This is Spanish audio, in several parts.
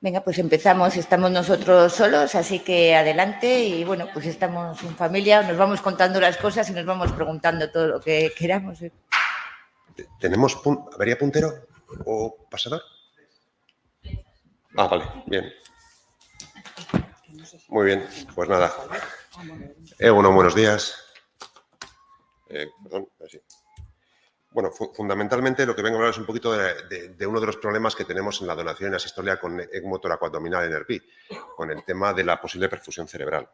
Venga, pues empezamos. Estamos nosotros solos, así que adelante. Y bueno, pues estamos en familia, nos vamos contando las cosas y nos vamos preguntando todo lo que queramos. ¿Tenemos avería puntero o pasador? Ah, vale, bien. Muy bien, pues nada. Bueno, buenos días. Perdón, así. Bueno, fundamentalmente lo que vengo a hablar es un poquito de uno de los problemas que tenemos en la donación y la asistolia con ECMO toracoabdominal NRP, con el tema de la posible perfusión cerebral.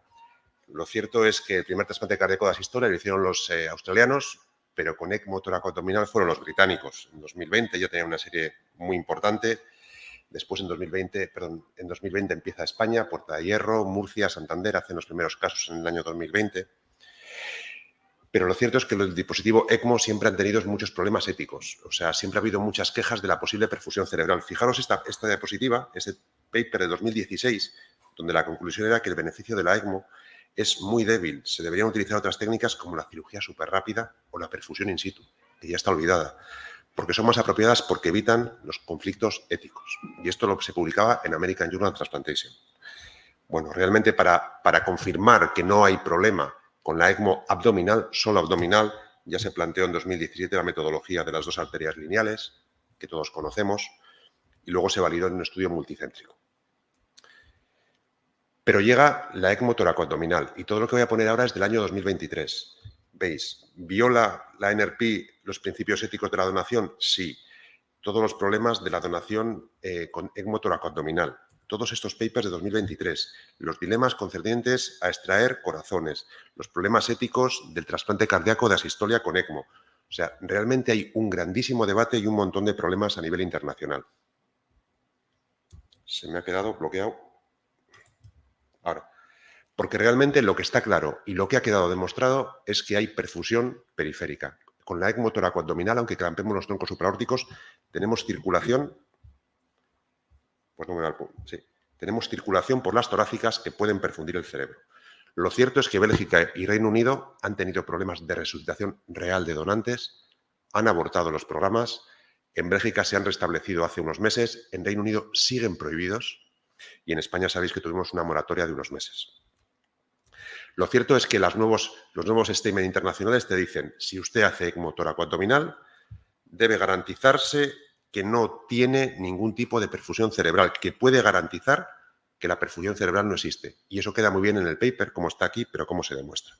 Lo cierto es que el primer trasplante cardíaco de asistolia lo hicieron los australianos, pero con ECMO toracoabdominal fueron los británicos. En 2020 ya tenía una serie muy importante. Después en 2020 empieza España, Puerta de Hierro, Murcia, Santander, hacen los primeros casos en el año 2020. Pero lo cierto es que el dispositivo ECMO siempre han tenido muchos problemas éticos. O sea, siempre ha habido muchas quejas de la posible perfusión cerebral. Fijaros esta diapositiva, ese paper de 2016, donde la conclusión era que el beneficio de la ECMO es muy débil. Se deberían utilizar otras técnicas como la cirugía superrápida o la perfusión in situ, que ya está olvidada, porque son más apropiadas porque evitan los conflictos éticos. Y esto se publicaba en American Journal of Transplantation. Bueno, realmente para confirmar que no hay problema con la ECMO abdominal, solo abdominal, ya se planteó en 2017 la metodología de las dos arterias lineales, que todos conocemos, y luego se validó en un estudio multicéntrico. Pero llega la ECMO toracoabdominal, y todo lo que voy a poner ahora es del año 2023. ¿Veis? ¿Viola la NRP los principios éticos de la donación? Sí. Todos los problemas de la donación con ECMO toracoabdominal. Todos estos papers de 2023, los dilemas concernientes a extraer corazones, los problemas éticos del trasplante cardíaco de asistolia con ECMO. O sea, realmente hay un grandísimo debate y un montón de problemas a nivel internacional. Se me ha quedado bloqueado. Ahora, porque realmente lo que está claro y lo que ha quedado demostrado es que hay perfusión periférica. Con la ECMO toracoabdominal, aunque clampemos los troncos supraórticos, tenemos circulación. Pues no me da el punto. Sí. Tenemos circulación por las torácicas que pueden perfundir el cerebro. Lo cierto es que Bélgica y Reino Unido han tenido problemas de resucitación real de donantes, han abortado los programas, en Bélgica se han restablecido hace unos meses, en Reino Unido siguen prohibidos y en España sabéis que tuvimos una moratoria de unos meses. Lo cierto es que los nuevos statements internacionales te dicen, si usted hace ECMO toracoabdominal, debe garantizarse que no tiene ningún tipo de perfusión cerebral, que puede garantizar que la perfusión cerebral no existe. Y eso queda muy bien en el paper, como está aquí, pero cómo se demuestra.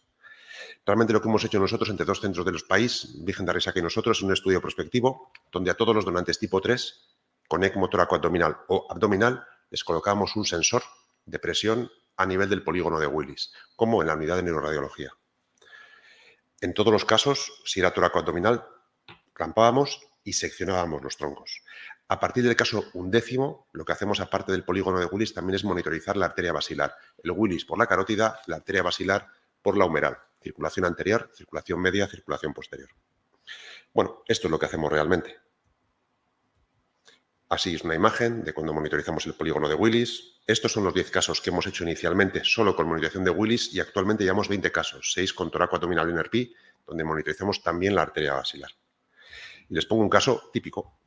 Realmente lo que hemos hecho nosotros entre dos centros de los países, Virgen de Arisa y nosotros, es un estudio prospectivo donde a todos los donantes tipo 3, con ECMO toracoabdominal o abdominal, les colocamos un sensor de presión a nivel del polígono de Willis, como en la unidad de neuroradiología. En todos los casos, si era toracoabdominal, clampábamos y seccionábamos los troncos. A partir del caso 11, lo que hacemos aparte del polígono de Willis también es monitorizar la arteria basilar. El Willis por la carótida, la arteria basilar por la humeral. Circulación anterior, circulación media, circulación posterior. Bueno, esto es lo que hacemos realmente. Así es una imagen de cuando monitorizamos el polígono de Willis. Estos son los 10 casos que hemos hecho inicialmente solo con monitorización de Willis y actualmente llevamos 20 casos, 6 con toracoabdominal NRP, donde monitorizamos también la arteria basilar. Y les pongo un caso típico.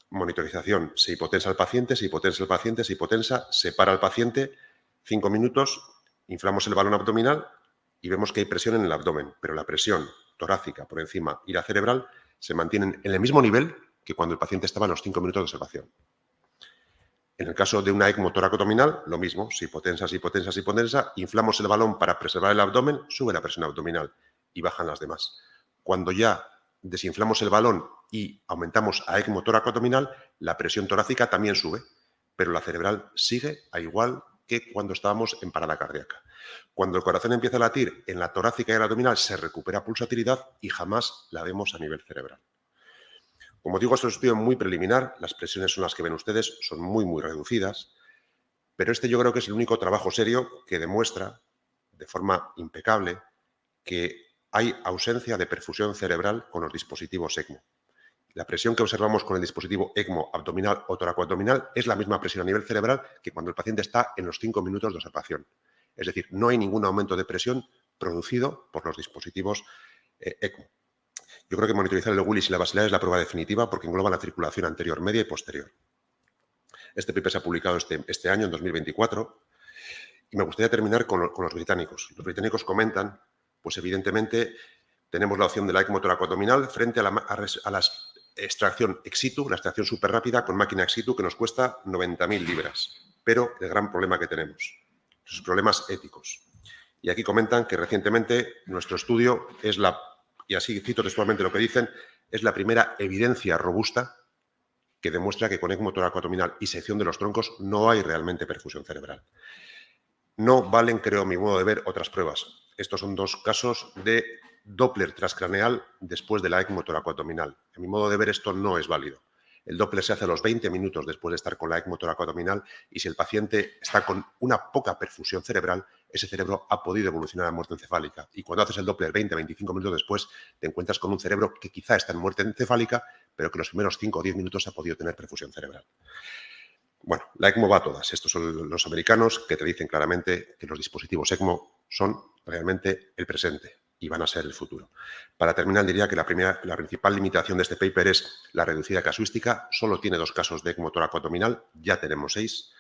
Monitorización, se hipotensa al paciente, se hipotensa, se para al paciente, 5 minutos, inflamos el balón abdominal y vemos que hay presión en el abdomen, pero la presión torácica por encima y la cerebral se mantienen en el mismo nivel que cuando el paciente estaba en los 5 minutos de observación. En el caso de una ECMO toracoabdominal, lo mismo, se hipotensa, inflamos el balón para preservar el abdomen, sube la presión abdominal y bajan las demás. Cuando ya desinflamos el balón y aumentamos a ECMO toracoabdominal, la presión torácica también sube, pero la cerebral sigue a igual que cuando estábamos en parada cardíaca. Cuando el corazón empieza a latir en la torácica y en la abdominal, se recupera pulsatilidad y jamás la vemos a nivel cerebral. Como digo, esto es un estudio muy preliminar, las presiones son las que ven ustedes, son muy, muy reducidas, pero este yo creo que es el único trabajo serio que demuestra de forma impecable que hay ausencia de perfusión cerebral con los dispositivos ECMO. La presión que observamos con el dispositivo ECMO abdominal o toracoabdominal es la misma presión a nivel cerebral que cuando el paciente está en los 5 minutos de observación. Es decir, no hay ningún aumento de presión producido por los dispositivos ECMO. Yo creo que monitorizar el Willis y la basilar es la prueba definitiva porque engloba la circulación anterior, media y posterior. Este paper se ha publicado este año, en 2024, y me gustaría terminar con los británicos. Los británicos comentan, pues evidentemente tenemos la opción de la ECMO toracoabdominal frente a la extracción ex situ, la extracción súper rápida con máquina ex situ, que nos cuesta 90.000 libras. Pero el gran problema que tenemos, los problemas éticos. Y aquí comentan que recientemente nuestro estudio es y así cito textualmente lo que dicen, es la primera evidencia robusta que demuestra que con ECMO toracoabdominal y sección de los troncos no hay realmente perfusión cerebral. No valen, creo, a mi modo de ver, otras pruebas. Estos son 2 casos de Doppler transcraneal después de la ECMO toracoabdominal. A mi modo de ver, esto no es válido. El Doppler se hace a los 20 minutos después de estar con la ECMO toracoabdominal y si el paciente está con una poca perfusión cerebral, ese cerebro ha podido evolucionar a muerte encefálica. Y cuando haces el Doppler 20-25 minutos después, te encuentras con un cerebro que quizá está en muerte encefálica, pero que los primeros 5 o 10 minutos ha podido tener perfusión cerebral. Bueno, la ECMO va a todas. Estos son los americanos que te dicen claramente que los dispositivos ECMO son realmente el presente y van a ser el futuro. Para terminar, diría que la principal limitación de este paper es la reducida casuística. Solo tiene 2 casos de ECMO toracoabdominal, ya tenemos 6.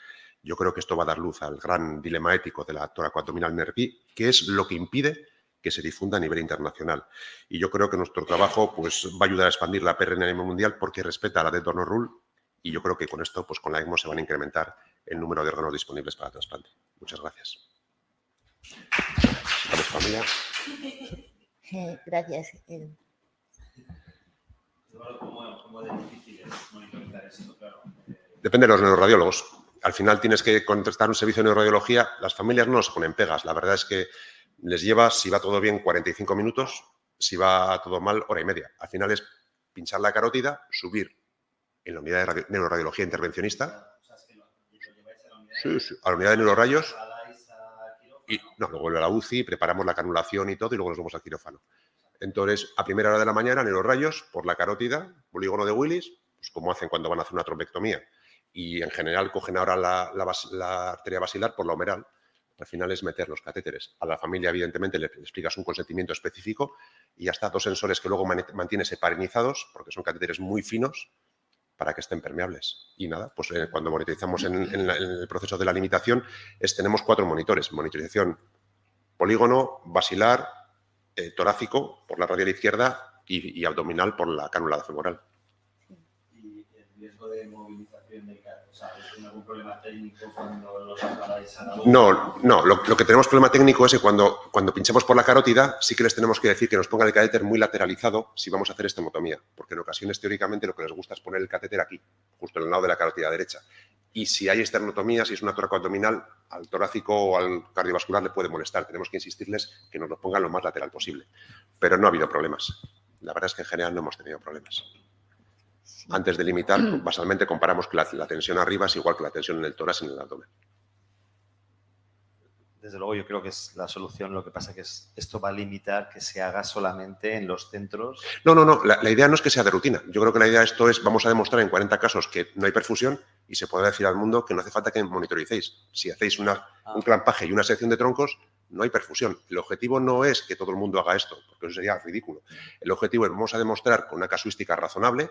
Yo creo que esto va a dar luz al gran dilema ético de la toracoabdominal NERP, que es lo que impide que se difunda a nivel internacional. Y yo creo que nuestro trabajo pues, va a ayudar a expandir la PRN a nivel mundial porque respeta la Dead Donor Rule y yo creo que con esto, pues con la ECMO se van a incrementar el número de órganos disponibles para trasplante. Muchas gracias. ¿Sabes, familia? Gracias. ¿Cómo de difícil es monitorizar esto? Claro. Depende de los neuroradiólogos. Al final tienes que contratar un servicio de neuroradiología. Las familias no se ponen pegas. La verdad es que les lleva, si va todo bien, 45 minutos. Si va todo mal, hora y media. Al final es pinchar la carótida, subir en la unidad de neuroradiología intervencionista. O sea, es que lo lleváis a la unidad Sí, a la unidad de neurorayos. trasladáis a quirófano. Y no, luego vuelve a la UCI, preparamos la canulación y todo, y luego nos vamos al quirófano. Entonces, a primera hora de la mañana, neurorayos por la carótida, polígono de Willis, pues como hacen cuando van a hacer una trombectomía. Y en general cogen ahora la arteria basilar por la humeral. Al final es meter los catéteres. A la familia, evidentemente, le explicas un consentimiento específico y hasta 2 sensores que luego mantienes heparinizados, porque son catéteres muy finos, para que estén permeables. Y nada, pues cuando monitorizamos en el proceso de la limitación, tenemos 4 monitores. Monitorización polígono, basilar, torácico por la radial izquierda y abdominal por la cánula femoral. Y el riesgo de movilización del catéter, o sea, ¿es algún problema técnico cuando lo trasladáis a la UCI? No, lo que tenemos problema técnico es que cuando pinchamos por la carótida sí que les tenemos que decir que nos pongan el catéter muy lateralizado si vamos a hacer estenotomía, porque en ocasiones teóricamente lo que les gusta es poner el catéter aquí, justo en el lado de la carótida derecha. Y si hay esternotomía, si es una toracoabdominal, al torácico o al cardiovascular le puede molestar. Tenemos que insistirles que nos lo pongan lo más lateral posible. Pero no ha habido problemas. La verdad es que en general no hemos tenido problemas. Antes de limitar, basalmente comparamos que la tensión arriba es igual que la tensión en el tórax y en el abdomen. Desde luego yo creo que es la solución, lo que pasa que esto va a limitar que se haga solamente en los centros. No, la idea no es que sea de rutina. Yo creo que la idea de esto es, vamos a demostrar en 40 casos que no hay perfusión y se podrá decir al mundo que no hace falta que monitoricéis. Si hacéis un clampaje y una sección de troncos, no hay perfusión. El objetivo no es que todo el mundo haga esto, porque eso sería ridículo. El objetivo es, vamos a demostrar con una casuística razonable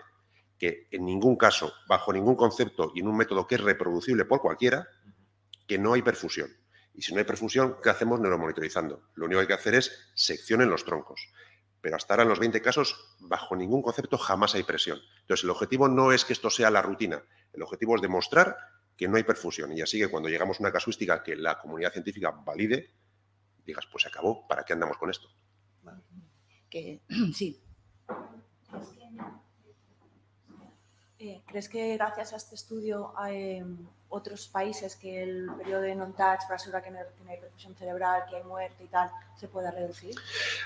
que en ningún caso, bajo ningún concepto y en un método que es reproducible por cualquiera, que no hay perfusión. Y si no hay perfusión, ¿qué hacemos? Neuromonitorizando. Lo único que hay que hacer es sección en los troncos. Pero hasta ahora en los 20 casos, bajo ningún concepto, jamás hay presión. Entonces, el objetivo no es que esto sea la rutina. El objetivo es demostrar que no hay perfusión. Y así que cuando llegamos a una casuística que la comunidad científica valide, digas, pues se acabó, ¿para qué andamos con esto? Sí. ¿Crees que gracias a este estudio hay otros países que el periodo de non-touch para asegurar que no hay perfusión cerebral, que hay muerte y tal, se pueda reducir?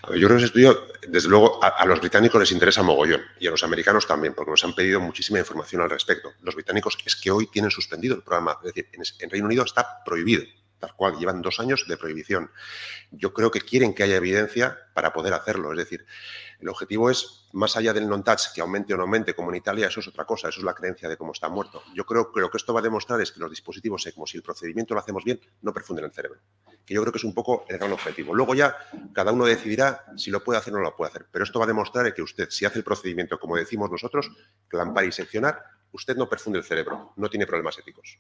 A ver, yo creo que ese estudio, desde luego, a los británicos les interesa mogollón y a los americanos también, porque nos han pedido muchísima información al respecto. Los británicos es que hoy tienen suspendido el programa, es decir, en Reino Unido está prohibido, tal cual, llevan 2 años de prohibición. Yo creo que quieren que haya evidencia para poder hacerlo, es decir, el objetivo es, más allá del non-touch, que aumente o no aumente, como en Italia, eso es otra cosa, eso es la creencia de cómo está muerto. Yo creo que lo que esto va a demostrar es que los dispositivos ECMO, si el procedimiento lo hacemos bien, no perfunden el cerebro. Que yo creo que es un poco el gran objetivo. Luego ya cada uno decidirá si lo puede hacer o no lo puede hacer. Pero esto va a demostrar que usted, si hace el procedimiento como decimos nosotros, clampar y seccionar, usted no perfunde el cerebro, no tiene problemas éticos.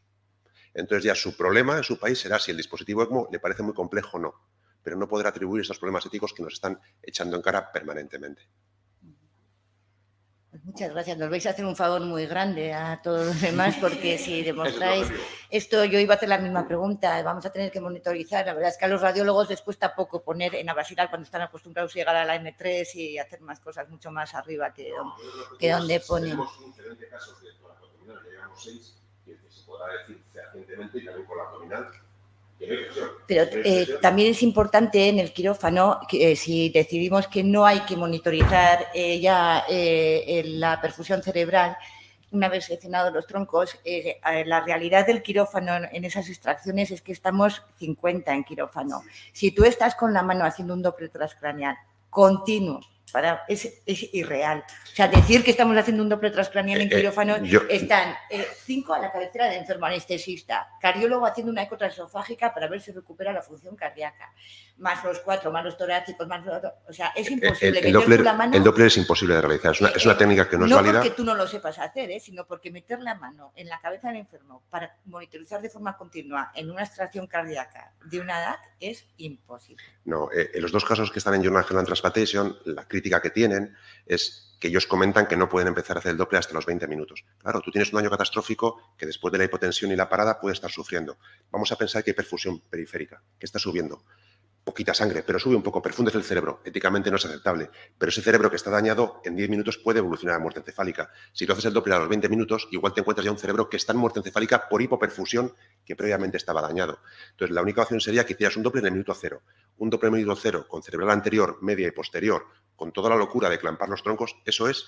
Entonces ya su problema en su país será si el dispositivo ECMO le parece muy complejo o no, pero no podrá atribuir estos problemas éticos que nos están echando en cara permanentemente. Pues muchas gracias. Nos vais a hacer un favor muy grande a todos los demás porque si demostráis esto, yo iba a hacer la misma pregunta. Vamos a tener que monitorizar. La verdad es que a los radiólogos les cuesta poco poner en Abasiral cuando están acostumbrados a llegar a la N3 y hacer más cosas mucho más arriba que donde ponen. Tenemos 20 casos de toracoabdominal, ya llevamos 6, y se podrá decir fehacientemente y también por la abdominal. Pero también es importante en el quirófano, que, si decidimos que no hay que monitorizar la perfusión cerebral, una vez seleccionados los troncos, la realidad del quirófano en esas extracciones es que estamos 50 en quirófano. Si tú estás con la mano haciendo un doppler transcraneal continuo, es irreal. O sea, decir que estamos haciendo un doppler transcraneal en quirófano, están 5 a la cabecera del enfermo anestesista, cardiólogo haciendo una eco transesofágica para ver si recupera la función cardíaca, más los 4, más los torácicos, más los otros. O sea, es imposible. El doppler es imposible de realizar. Es una técnica que no es válida. No porque tú no lo sepas hacer, sino porque meter la mano en la cabeza del enfermo para monitorizar de forma continua en una extracción cardíaca de una edad es imposible. No, en los 2 casos que están en Journal Heart Transplantation, la crítica que tienen es que ellos comentan que no pueden empezar a hacer el doppler hasta los 20 minutos. Claro, tú tienes un daño catastrófico que después de la hipotensión y la parada puede estar sufriendo. Vamos a pensar que hay perfusión periférica, que está subiendo. Poquita sangre, pero sube un poco, perfundes el cerebro. Éticamente no es aceptable, pero ese cerebro que está dañado en 10 minutos puede evolucionar a muerte encefálica. Si tú haces el doppler a los 20 minutos, igual te encuentras ya un cerebro que está en muerte encefálica por hipoperfusión que previamente estaba dañado. Entonces, la única opción sería que hicieras un doppler en el minuto 0. Un doppler en el minuto 0 con cerebral anterior, media y posterior, con toda la locura de clampar los troncos, eso es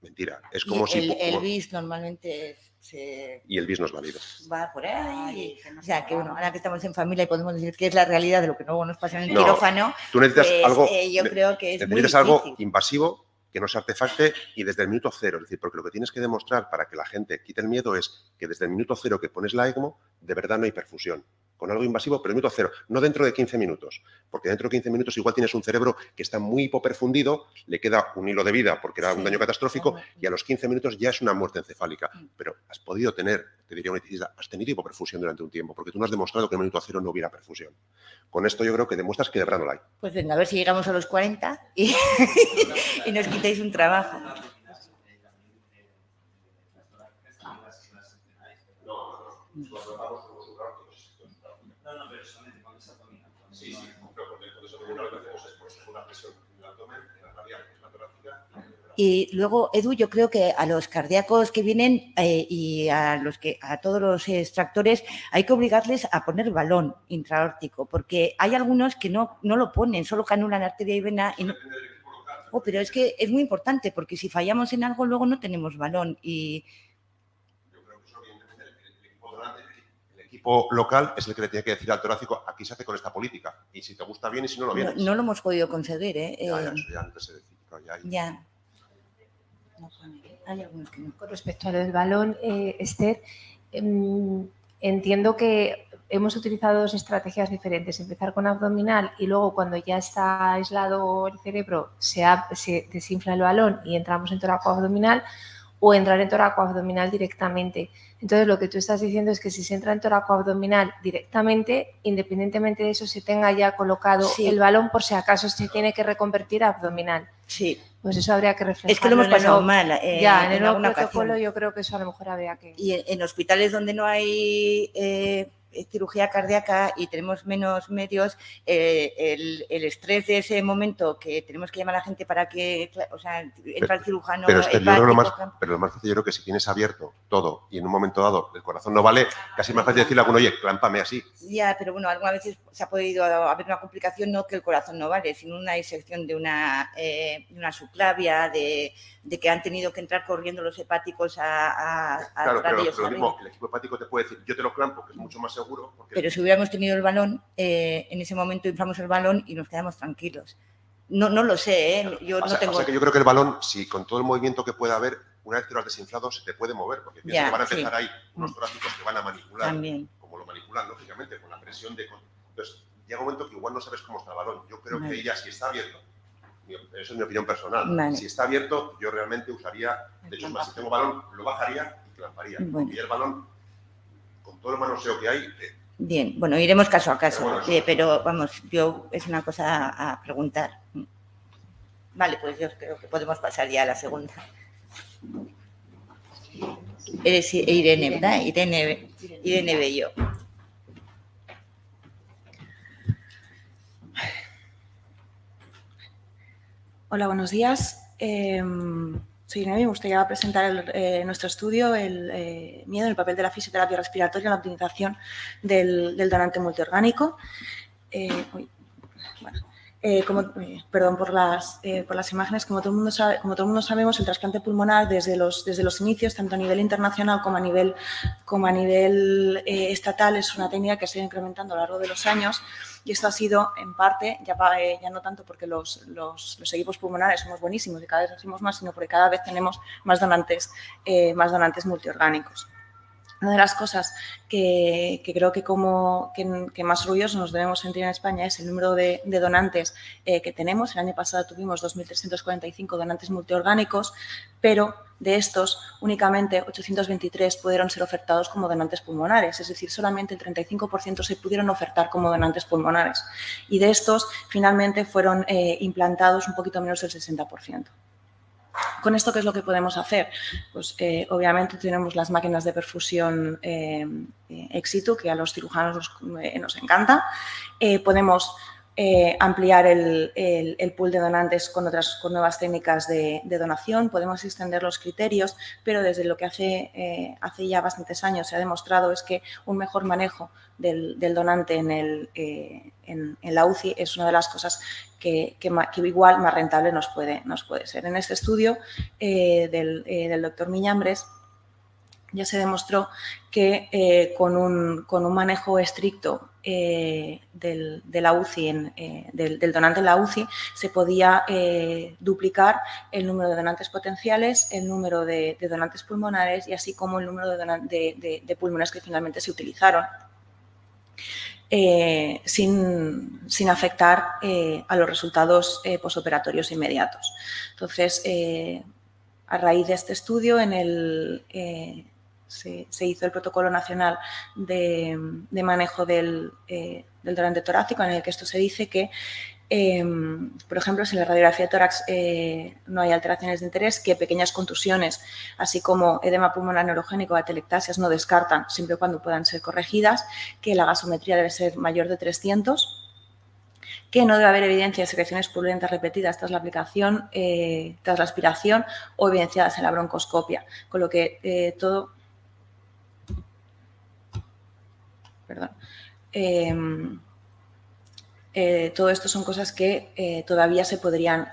mentira. Es como si... El BIS normalmente y el BIS no es válido. Va por ahí. O sea, que bueno, ahora que estamos en familia y podemos decir que es la realidad de lo que luego nos pasa en el quirófano, tú necesitas pues, algo, yo creo que es necesitas algo invasivo, que no se artefacte y desde el minuto 0. Es decir, porque lo que tienes que demostrar para que la gente quite el miedo es que desde el minuto 0 que pones la ECMO, de verdad no hay perfusión. Con algo invasivo, pero el minuto 0, no dentro de 15 minutos. Porque dentro de 15 minutos igual tienes un cerebro que está muy hipoperfundido, le queda un hilo de vida porque era un daño catastrófico y a los 15 minutos ya es una muerte encefálica. Pero has podido tener, te diría un eticista, has tenido hipoperfusión durante un tiempo porque tú no has demostrado que en el minuto 0 no hubiera perfusión. Con esto yo creo que demuestras que de verdad no la hay. Pues venga, a ver si llegamos a los 40 y nos quitáis un trabajo. No, pero solamente con esa abdominal. Sí, pero con eso lo que hacemos es una presión en el abdomen, en la radial, en la torácica. Y luego, Edu, yo creo que a los cardíacos que vienen y a todos los extractores hay que obligarles a poner balón intraórtico, porque hay algunos que no lo ponen, solo canulan arteria y vena. Y no... pero es que es muy importante, porque si fallamos en algo luego no tenemos balón y... El equipo local es el que le tiene que decir al torácico, aquí se hace con esta política, y si te gusta bien y si no, no vienes. No lo hemos podido conseguir, Ya, eso ya antes se decía. Ya. No, hay algunos que no. Con respecto a lo del balón, Esther, entiendo que hemos utilizado 2 estrategias diferentes. Empezar con abdominal y luego cuando ya está aislado el cerebro se desinfla el balón y entramos en toracoabdominal, o entrar en toracoabdominal directamente. Entonces, lo que tú estás diciendo es que si se entra en toracoabdominal directamente, independientemente de eso, se tenga ya colocado el balón por si acaso se tiene que reconvertir a abdominal. Sí. Pues eso habría que reflejarlo. Es que lo hemos pasado mal. Ya, en el nuevo protocolo yo creo que eso a lo mejor habría que... Y en hospitales donde no hay cirugía cardíaca y tenemos menos medios, el estrés de ese momento que tenemos que llamar a la gente para que, o sea, entra el cirujano... Pero lo más fácil, yo creo que si tienes abierto todo y en un momento dado el corazón no vale, casi más fácil decirle a alguno, oye, clámpame así. Ya, pero bueno, algunas veces se ha podido haber una complicación, no que el corazón no vale, sino una disección de una subclavia, de que han tenido que entrar corriendo los hepáticos claro, pero lo mismo, el equipo hepático te puede decir, yo te lo clampo, que es mucho más seguro. Pero si hubiéramos tenido el balón, en ese momento inflamos el balón y nos quedamos tranquilos. No lo sé, yo no tengo... O sea que yo creo que el balón, si con todo el movimiento que pueda haber, una vez que lo has desinflado, se te puede mover, porque piensa que van a empezar ahí unos torácicos que van a manipular, también, como lo manipulan, lógicamente, con la presión de... Entonces, llega un momento que igual no sabes cómo está el balón. Yo creo que ella, si está abierto, eso es mi opinión personal, si está abierto, yo realmente usaría, de hecho, más, si tengo balón, lo bajaría y tramparía. Bueno. Y el balón, con todo el manoseo que hay... Bien, bueno, iremos caso a caso, Pero bueno, pero vamos, es una cosa a preguntar. Vale, pues yo creo que podemos pasar ya a la segunda. Eres Irene, ¿verdad? Irene Bello. Hola, buenos días. Soy Irene, me gustaría presentar nuestro estudio, el miedo en el papel de la fisioterapia respiratoria en la optimización del donante multiorgánico. Perdón por las imágenes. Como todo el mundo sabemos, el trasplante pulmonar desde los inicios, tanto a nivel internacional como a nivel estatal, es una técnica que se ha ido incrementando a lo largo de los años, y esto ha sido, en parte, ya no tanto porque los equipos pulmonares somos buenísimos y cada vez hacemos más, sino porque cada vez tenemos más donantes multiorgánicos. Una de las cosas que creo que más orgullosos nos debemos sentir en España es el número de donantes que tenemos. El año pasado tuvimos 2.345 donantes multiorgánicos, pero de estos únicamente 823 pudieron ser ofertados como donantes pulmonares, es decir, solamente el 35% se pudieron ofertar como donantes pulmonares. Y de estos, finalmente, fueron implantados un poquito menos del 60%. ¿Con esto qué es lo que podemos hacer? Pues obviamente tenemos las máquinas de perfusión ex situ, que a los cirujanos nos encanta. Podemos ampliar el pool de donantes con nuevas técnicas de donación, podemos extender los criterios, pero desde lo que hace ya bastantes años se ha demostrado es que un mejor manejo del donante en la UCI es una de las cosas que igual más rentable nos puede ser. En este estudio del doctor Miñambres ya se demostró que con un manejo estricto de la UCI, del donante en la UCI, se podía duplicar el número de donantes potenciales, el número de donantes pulmonares y así como el número de pulmones que finalmente se utilizaron. Sin afectar a los resultados posoperatorios inmediatos. Entonces, a raíz de este estudio, se hizo el protocolo nacional de manejo del donante torácico, en el que esto se dice que, por ejemplo, si en la radiografía de tórax no hay alteraciones de interés, que pequeñas contusiones, así como edema pulmonar neurogénico o atelectasias no descartan, siempre y cuando puedan ser corregidas, que la gasometría debe ser mayor de 300, que no debe haber evidencia de secreciones purulentas repetidas tras la aplicación, tras la aspiración o evidenciadas en la broncoscopia, con lo que todo esto son cosas que todavía se podrían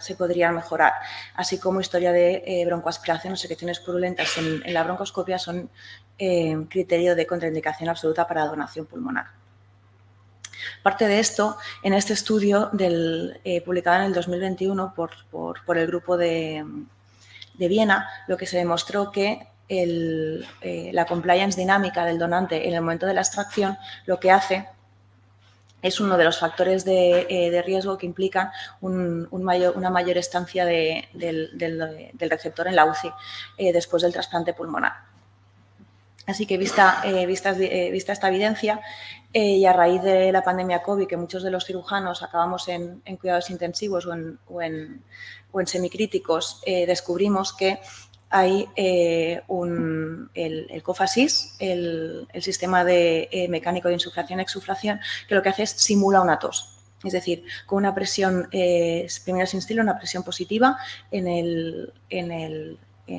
mejorar, así como historia de broncoaspiración o secreciones purulentas en la broncoscopia son criterio de contraindicación absoluta para la donación pulmonar. Parte de esto, en este estudio publicado en el 2021 por el grupo de Viena, lo que se demostró que la compliance dinámica del donante en el momento de la extracción lo que hace es uno de los factores de riesgo que implican una mayor estancia del receptor en la UCI después del trasplante pulmonar. Así que vista esta evidencia y a raíz de la pandemia COVID, que muchos de los cirujanos acabamos en cuidados intensivos o en semicríticos, descubrimos que hay el COFASIS, el sistema mecánico de insuflación-exsuflación, que lo que hace es simula una tos. Es decir, con una presión, primero se instila una presión positiva en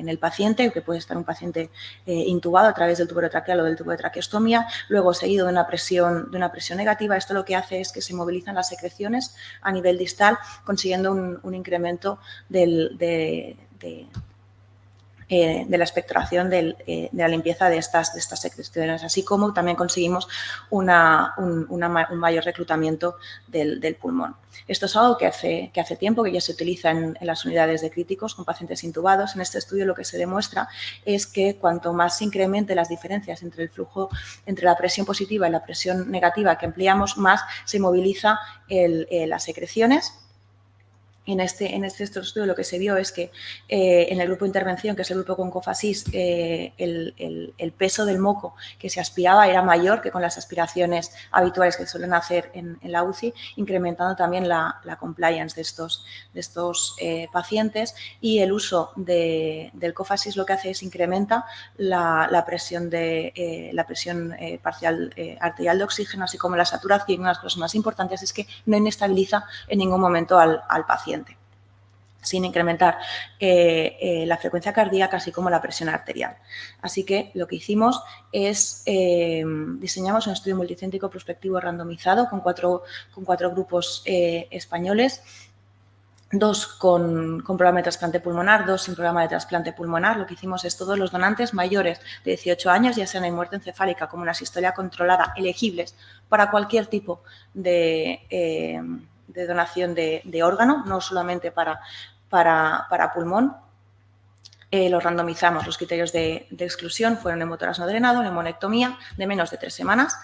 el paciente, que puede estar un paciente intubado a través del tubo traqueal o del tubo de traqueostomía, luego seguido de una presión negativa. Esto lo que hace es que se movilizan las secreciones a nivel distal, consiguiendo un incremento de la expectoración de la limpieza de estas secreciones, así como también conseguimos un mayor reclutamiento del pulmón. Esto es algo que hace tiempo que ya se utiliza en las unidades de críticos con pacientes intubados. En este estudio lo que se demuestra es que cuanto más se incremente las diferencias entre el flujo, entre la presión positiva y la presión negativa que empleamos, más se moviliza las secreciones En este estudio lo que se vio es que en el grupo de intervención, que es el grupo con Cofasis, el peso del moco que se aspiraba era mayor que con las aspiraciones habituales que suelen hacer en la UCI, incrementando también la compliance de estos pacientes, y el uso del Cofasis lo que hace es incrementa la presión parcial arterial de oxígeno, así como la saturación, y una de las cosas más importantes es que no inestabiliza en ningún momento al paciente, sin incrementar la frecuencia cardíaca, así como la presión arterial. Así que lo que hicimos es diseñamos un estudio multicéntrico prospectivo randomizado con cuatro grupos españoles, 2 con programa de trasplante pulmonar, 2 sin programa de trasplante pulmonar. Lo que hicimos es todos los donantes mayores de 18 años, ya sean en muerte encefálica como una sistolia controlada, elegibles para cualquier tipo de donación de órgano, no solamente para pulmón. Los randomizamos. Los criterios de exclusión fueron hemotoras no drenado, neumonectomía de menos de 3 semanas,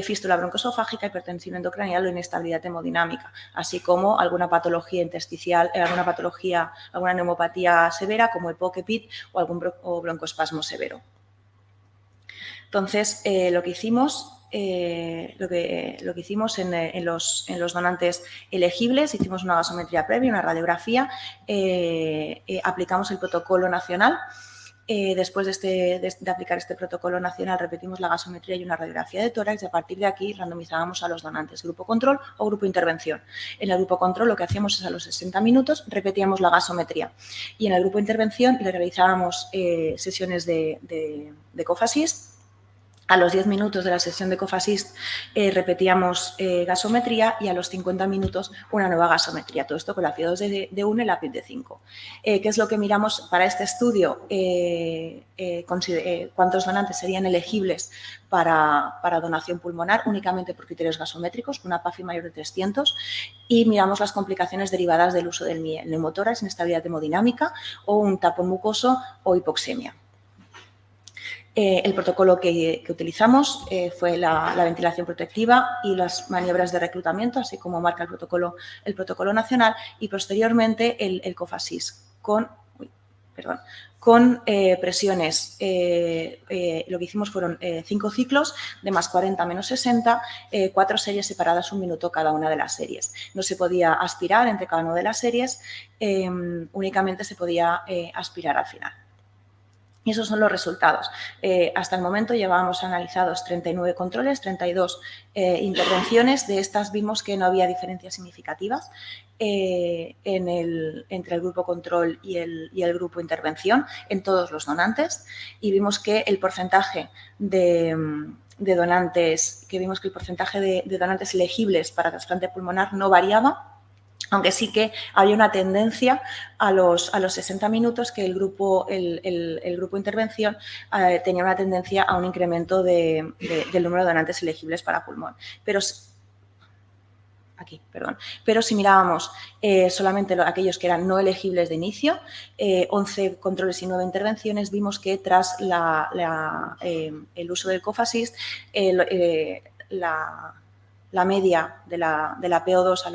fístula broncoesofágica, hipertensión endocranial o inestabilidad hemodinámica, así como alguna patología intersticial, alguna neumopatía severa como EPOC-EPID o broncoespasmo severo. Entonces, lo que hicimos en los donantes elegibles, hicimos una gasometría previa, una radiografía, aplicamos el protocolo nacional. Después de aplicar este protocolo nacional, repetimos la gasometría y una radiografía de tórax, y a partir de aquí randomizábamos a los donantes, grupo control o grupo intervención. En el grupo control lo que hacíamos es a los 60 minutos repetíamos la gasometría, y en el grupo intervención le realizábamos sesiones de Cofasis. A los 10 minutos de la sesión de Cofasis repetíamos gasometría, y a los 50 minutos una nueva gasometría. Todo esto con la FIO2 de 1 y la PIB de 5. ¿Qué es lo que miramos para este estudio? Cuántos donantes serían elegibles para donación pulmonar únicamente por criterios gasométricos, con una PAFI mayor de 300, y miramos las complicaciones derivadas del uso del MIE, neumotórax, inestabilidad hemodinámica o un tapón mucoso o hipoxemia. El protocolo que utilizamos fue la ventilación protectiva y las maniobras de reclutamiento, así como marca el protocolo nacional, y posteriormente el Cofasis con presiones. Lo que hicimos fueron 5 ciclos de más 40 menos 60, 4 series separadas 1 minuto cada una de las series. No se podía aspirar entre cada una de las series, únicamente se podía aspirar al final. Y esos son los resultados. Hasta el momento llevábamos analizados 39 controles, 32 intervenciones. De estas vimos que no había diferencias significativas entre el grupo control y el grupo intervención en todos los donantes, y vimos que el porcentaje de donantes elegibles para trasplante pulmonar no variaba, aunque sí que había una tendencia a los 60 minutos que el grupo intervención tenía una tendencia a un incremento del número de donantes elegibles para pulmón. Pero si mirábamos solamente aquellos que eran no elegibles de inicio, 11 controles y 9 intervenciones, vimos que tras el uso del Cofasis, la media de la PO2 a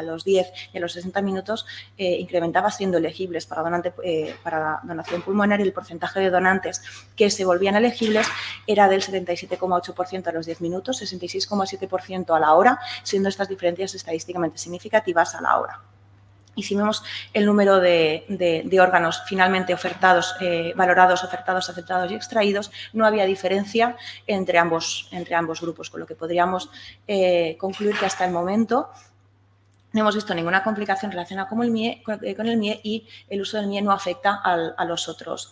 los 10 y a los 60 minutos incrementaba siendo elegibles para donación pulmonar, y el porcentaje de donantes que se volvían elegibles era del 77,8% a los 10 minutos, 66,7% a la hora, siendo estas diferencias estadísticamente significativas a la hora. Y si vemos el número de órganos finalmente ofertados, valorados, ofertados, aceptados y extraídos, no había diferencia entre ambos grupos, con lo que podríamos concluir que hasta el momento no hemos visto ninguna complicación relacionada con el MIE, y el uso del MIE no afecta a los otros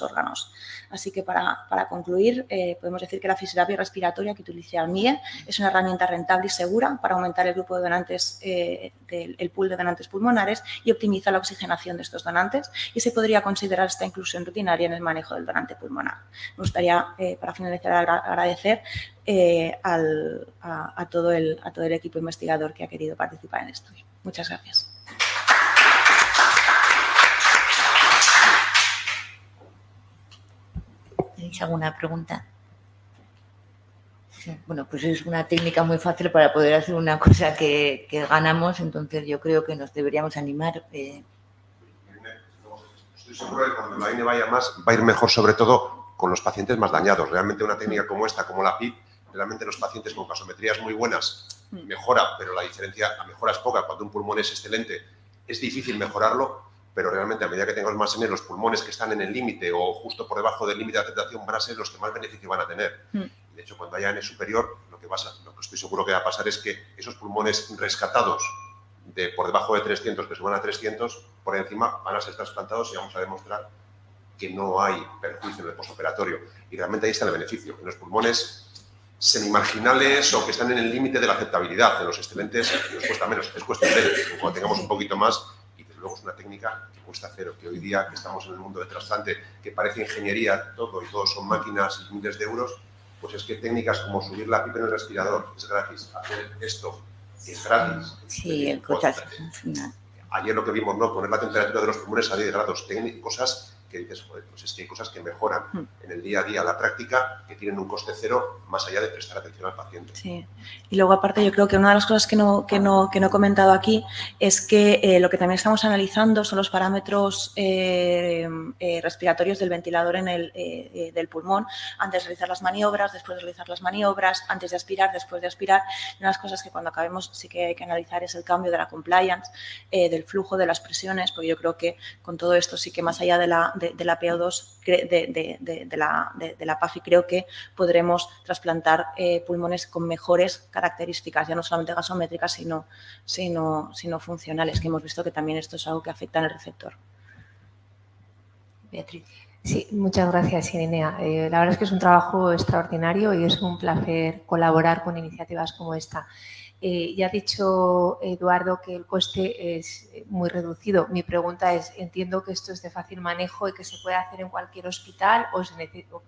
órganos. Así que para concluir, podemos decir que la fisioterapia respiratoria que utiliza el MIE es una herramienta rentable y segura para aumentar el grupo de donantes, el pool de donantes pulmonares, y optimiza la oxigenación de estos donantes, y se podría considerar esta inclusión rutinaria en el manejo del donante pulmonar. Me gustaría, para finalizar, agradecer a todo el equipo investigador que ha querido participar en el estudio. Muchas gracias. ¿Tenéis alguna pregunta? Sí, bueno, pues es una técnica muy fácil para poder hacer una cosa que ganamos, entonces yo creo que nos deberíamos animar. Estoy seguro de que cuando la INE vaya más, va a ir mejor, sobre todo con los pacientes más dañados. Realmente una técnica como esta, como la PIP, realmente los pacientes con gasometrías muy buenas mejora, pero la mejora es poca. Cuando un pulmón es excelente, es difícil mejorarlo, pero realmente a medida que tengamos más en los pulmones que están en el límite o justo por debajo del límite de aceptación van a ser los que más beneficio van a tener. De hecho, cuando haya N superior, lo que estoy seguro que va a pasar es que esos pulmones rescatados por debajo de 300, que suban a 300, por encima van a ser trasplantados y vamos a demostrar que no hay perjuicio en el postoperatorio. Y realmente ahí está el beneficio. En los pulmones semimarginales o que están en el límite de la aceptabilidad, en los excelentes nos cuesta menos, es cuestión de ellos. Cuando tengamos un poquito más, y desde luego es una técnica que cuesta cero, que hoy día que estamos en el mundo del trasplante, que parece ingeniería todo y todos son máquinas y miles de euros, pues es que técnicas como subir la pipa en el respirador es gratis, hacer esto es gratis. Sí, el cochazo. Ayer lo que vimos, ¿no? Poner la temperatura de los pulmones a 10 grados, cosas que dices, joder, pues es que hay cosas que mejoran en el día a día, la práctica, que tienen un coste cero, más allá de prestar atención al paciente. Sí, y luego aparte yo creo que una de las cosas que no he comentado aquí es que lo que también estamos analizando son los parámetros respiratorios del ventilador del pulmón, antes de realizar las maniobras, después de realizar las maniobras, antes de aspirar, después de aspirar. Y una de las cosas que cuando acabemos sí que hay que analizar es el cambio de la compliance, del flujo de las presiones, porque yo creo que con todo esto sí que más allá de la PO2, de la PAFI, creo que podremos trasplantar pulmones con mejores características, ya no solamente gasométricas, sino funcionales, que hemos visto que también esto es algo que afecta en el receptor. Beatriz. Sí, muchas gracias, Irenea. La verdad es que es un trabajo extraordinario y es un placer colaborar con iniciativas como esta. Ya ha dicho Eduardo que el coste es muy reducido. Mi pregunta es, entiendo que esto es de fácil manejo y que se puede hacer en cualquier hospital o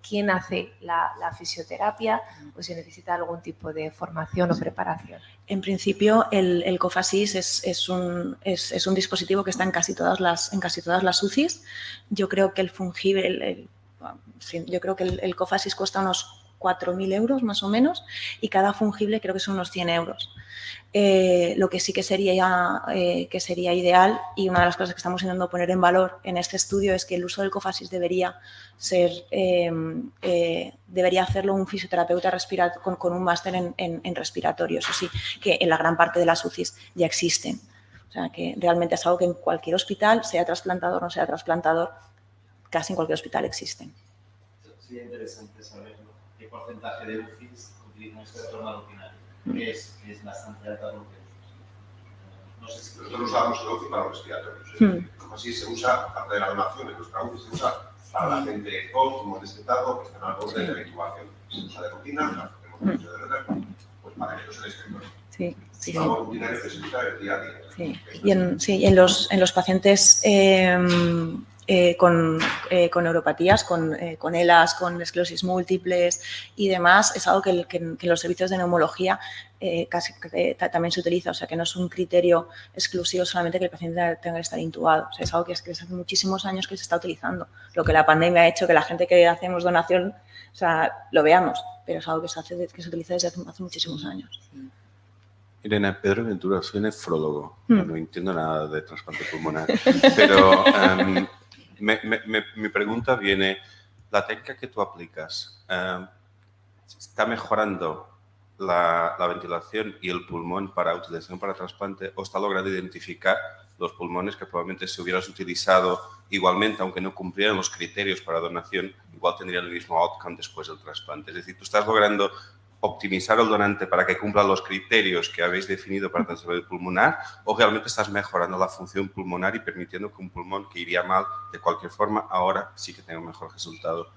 quién hace la fisioterapia o se necesita algún tipo de formación o preparación. En principio, el COFASIS es un dispositivo que está en casi todas las UCIs. Yo creo que el fungible, el COFASIS cuesta unos 4.000 euros más o menos y cada fungible creo que son unos 100 euros. Lo que sí que sería ideal, y una de las cosas que estamos intentando poner en valor en este estudio, es que el uso del COFASIS debería hacerlo un fisioterapeuta con un máster en respiratorio. Eso sí, que en la gran parte de las UCIs ya existen. O sea, que realmente es algo que en cualquier hospital, sea trasplantador o no sea trasplantador, casi en cualquier hospital existen. Sería interesante saber qué porcentaje de UCIs utilizan este retorno rutinario, que es bastante alta. No sé si nosotros usamos el UCI para los respiratorios. Como así se usa, aparte de la donación, en nuestra UCI se usa para la gente óptimo, destetado, que están al borde de la intubación. Se usa de rutina, hacemos mucho de verdad, pues para que no se les esté. Sí, sí. Es algo rutinario que se usa el día a día. Sí. Y en los pacientes con neuropatías, con ELAs, con esclerosis múltiples y demás, es algo que en los servicios de neumología también se utiliza. O sea, que no es un criterio exclusivo solamente que el paciente tenga que estar intubado. O sea, es algo que hace muchísimos años que se está utilizando. Lo que la pandemia ha hecho que la gente que hacemos donación, o sea, lo veamos, pero es algo que se utiliza desde hace muchísimos años. Irene, Pedro Ventura, soy nefrólogo, no entiendo nada de trasplante pulmonar, pero mi pregunta viene, ¿la técnica que tú aplicas está mejorando la ventilación y el pulmón para utilización para trasplante o está logrando identificar los pulmones que probablemente si hubieras utilizado igualmente, aunque no cumplieran los criterios para donación, igual tendrían el mismo outcome después del trasplante? Es decir, tú estás logrando optimizar el donante para que cumpla los criterios que habéis definido para el trasplante pulmonar o realmente estás mejorando la función pulmonar y permitiendo que un pulmón que iría mal de cualquier forma ahora sí que tenga un mejor resultado?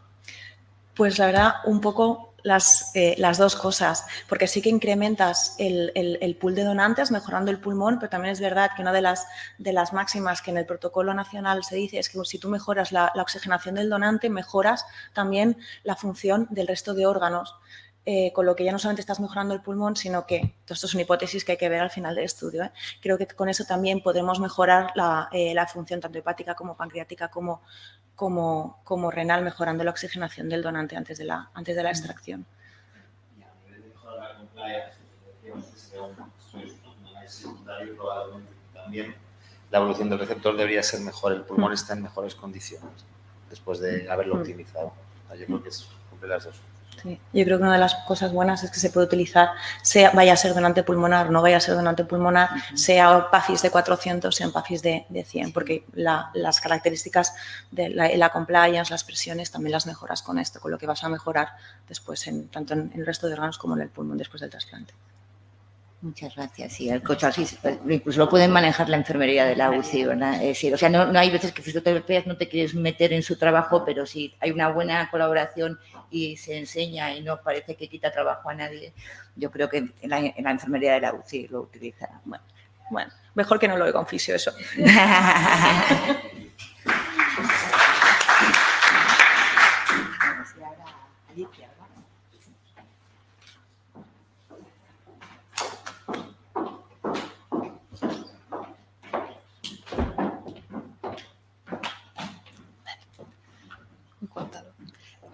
Pues la verdad, un poco las dos cosas, porque sí que incrementas el pool de donantes mejorando el pulmón, pero también es verdad que una de las máximas que en el protocolo nacional se dice es que si tú mejoras la oxigenación del donante, mejoras también la función del resto de órganos. Con lo que ya no solamente estás mejorando el pulmón, sino que, esto es una hipótesis que hay que ver al final del estudio, creo que con eso también podremos mejorar la función tanto hepática como pancreática como renal, mejorando la oxigenación del donante antes de la extracción. Y a nivel de secundario probablemente también la evolución del receptor debería ser mejor, el pulmón está en mejores condiciones después de haberlo optimizado. Yo creo que es cumplir las dos. Sí, yo creo que una de las cosas buenas es que se puede utilizar, vaya a ser donante pulmonar, no vaya a ser donante pulmonar, sea PAFIS de 400, sea PAFIS de 100, porque las características de la compliance, las presiones, también las mejoras con esto, con lo que vas a mejorar después tanto en el resto de órganos como en el pulmón después del trasplante. Muchas gracias. Sí, el cochasis incluso lo pueden manejar la enfermería de la UCI, ¿verdad? Es decir, o sea, no hay veces que fisioterapeutas no te quieres meter en su trabajo, pero si hay una buena colaboración y se enseña y no parece que quita trabajo a nadie, yo creo que en la enfermería de la UCI lo utilizará. Bueno, mejor que no lo oiga un fisio eso.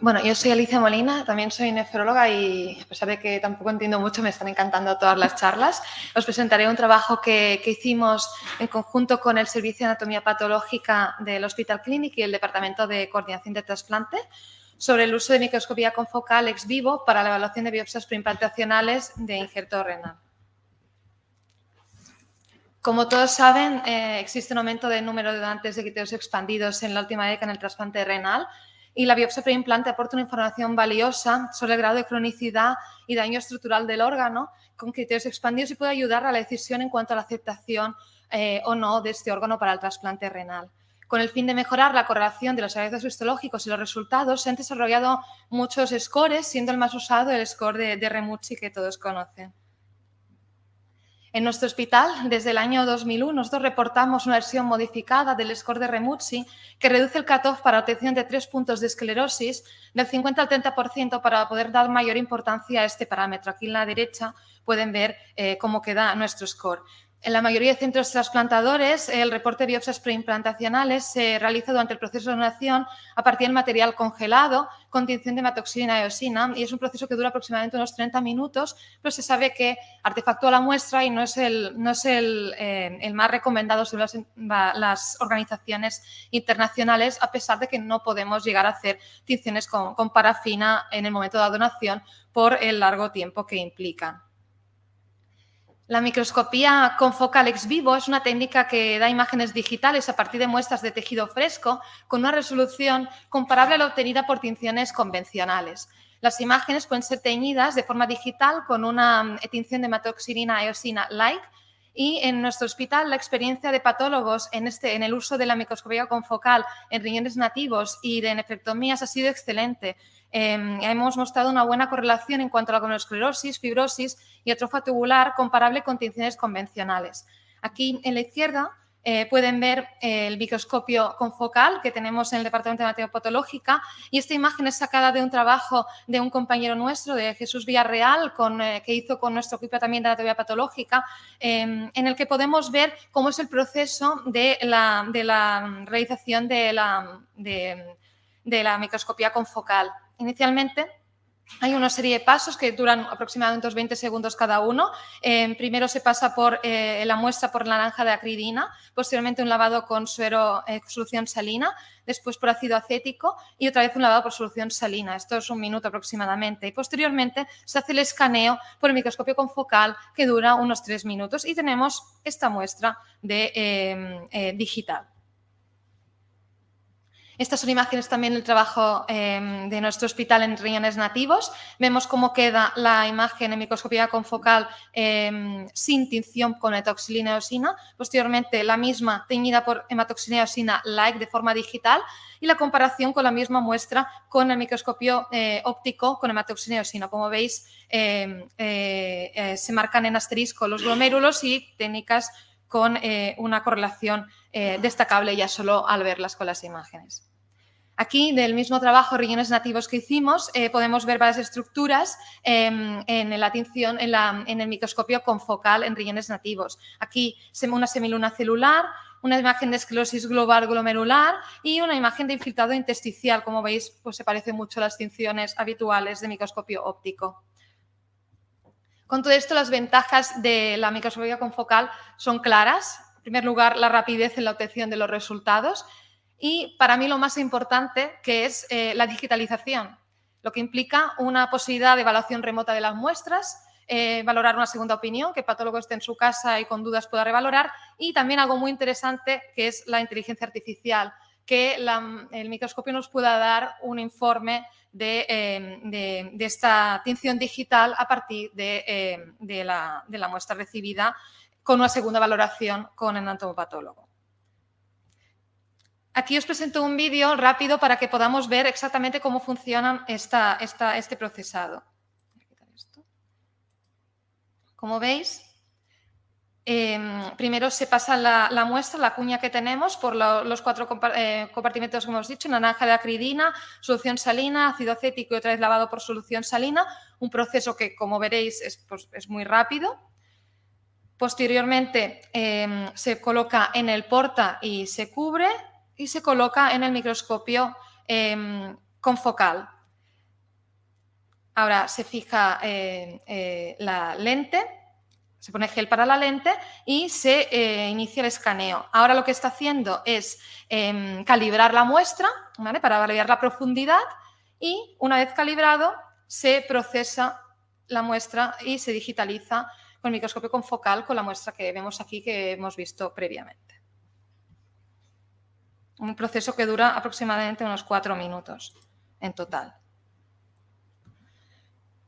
Bueno, yo soy Alicia Molina, también soy nefróloga y a pesar de que tampoco entiendo mucho, me están encantando todas las charlas. Os presentaré un trabajo que hicimos en conjunto con el Servicio de Anatomía Patológica del Hospital Clínic y el Departamento de Coordinación de Trasplante sobre el uso de microscopía confocal ex vivo para la evaluación de biopsias preimplantacionales de injerto renal. Como todos saben, existe un aumento del número de donantes de criterios expandidos en la última década en el trasplante renal y la biopsia preimplante aporta una información valiosa sobre el grado de cronicidad y daño estructural del órgano con criterios expandidos y puede ayudar a la decisión en cuanto a la aceptación o no de este órgano para el trasplante renal. Con el fin de mejorar la correlación de los hallazgos histológicos y los resultados, se han desarrollado muchos scores, siendo el más usado el score de Remucci que todos conocen. En nuestro hospital, desde el año 2001, nosotros reportamos una versión modificada del score de Remucci que reduce el cutoff para obtención de 3 puntos de esclerosis del 50 al 30% para poder dar mayor importancia a este parámetro. Aquí en la derecha pueden ver cómo queda nuestro score. En la mayoría de centros trasplantadores, el reporte de biopsias preimplantacionales se realiza durante el proceso de donación a partir del material congelado con tinción de hematoxilina y eosina y es un proceso que dura aproximadamente unos 30 minutos, pero se sabe que artefactúa la muestra y no es el más recomendado según las organizaciones internacionales, a pesar de que no podemos llegar a hacer tinciones con parafina en el momento de la donación por el largo tiempo que implican. La microscopía confocal ex vivo es una técnica que da imágenes digitales a partir de muestras de tejido fresco con una resolución comparable a la obtenida por tinciones convencionales. Las imágenes pueden ser teñidas de forma digital con una tinción de hematoxilina eosina like y en nuestro hospital la experiencia de patólogos en el uso de la microscopía confocal en riñones nativos y de nefrectomías ha sido excelente. Hemos mostrado una buena correlación en cuanto a la glomerulosclerosis, fibrosis y atrofia tubular comparable con tinciones convencionales. Aquí en la izquierda pueden ver el microscopio confocal que tenemos en el Departamento de Anatomía Patológica y esta imagen es sacada de un trabajo de un compañero nuestro, de Jesús Villarreal, que hizo con nuestro equipo también de Anatomía Patológica, en el que podemos ver cómo es el proceso de la realización de la microscopía confocal. Inicialmente hay una serie de pasos que duran aproximadamente unos 20 segundos cada uno. Primero se pasa por la muestra por naranja de acridina, posteriormente un lavado con suero solución salina, después por ácido acético y otra vez un lavado por solución salina. Esto es 1 minuto aproximadamente. Y posteriormente se hace el escaneo por el microscopio confocal que dura unos 3 minutos y tenemos esta muestra digital. Estas son imágenes también del trabajo de nuestro hospital en riñones nativos. Vemos cómo queda la imagen en microscopía confocal sin tinción con hematoxilina eosina. Posteriormente, la misma teñida por hematoxilina eosina like de forma digital y la comparación con la misma muestra con el microscopio óptico con hematoxilina eosina. Como veis, se marcan en asterisco los glomérulos y técnicas con una correlación destacable ya solo al verlas con las imágenes. Aquí, del mismo trabajo, riñones nativos que hicimos, podemos ver varias estructuras en el microscopio confocal en riñones nativos. Aquí una semiluna celular, una imagen de esclerosis global glomerular y una imagen de infiltrado intersticial. Como veis, pues se parecen mucho a las tinciones habituales de microscopio óptico. Con todo esto, las ventajas de la microscopía confocal son claras. En primer lugar, la rapidez en la obtención de los resultados y, para mí, lo más importante, que es la digitalización, lo que implica una posibilidad de evaluación remota de las muestras, valorar una segunda opinión, que el patólogo esté en su casa y con dudas pueda revalorar, y también algo muy interesante, que es la inteligencia artificial, que el microscopio nos pueda dar un informe de esta tinción digital a partir de la muestra recibida con una segunda valoración con el entomopatólogo. Aquí os presento un vídeo rápido para que podamos ver exactamente cómo funciona este procesado. Como veis, primero se pasa la muestra, la cuña que tenemos, por los 4 compartimentos que hemos dicho: naranja de acridina, solución salina, ácido acético y otra vez lavado por solución salina. Un proceso que, como veréis, es muy rápido. Posteriormente se coloca en el porta y se cubre y se coloca en el microscopio confocal. Ahora se fija la lente, se pone gel para la lente y se inicia el escaneo. Ahora lo que está haciendo es calibrar la muestra, ¿vale?, para validar la profundidad, y una vez calibrado se procesa la muestra y se digitaliza con el microscopio confocal con la muestra que vemos aquí, que hemos visto previamente. Un proceso que dura aproximadamente unos 4 minutos en total.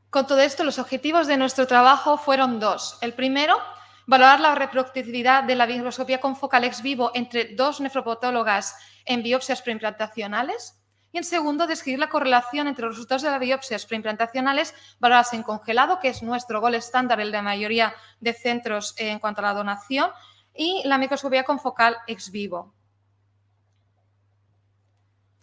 Con todo esto, los objetivos de nuestro trabajo fueron 2. El primero, valorar la reproductividad de la microscopía confocal ex vivo entre 2 nefropatólogas en biopsias preimplantacionales. Y en segundo, describir la correlación entre los resultados de las biopsias preimplantacionales valoradas en congelado, que es nuestro gol estándar, el de la mayoría de centros en cuanto a la donación, y la microscopía confocal ex vivo.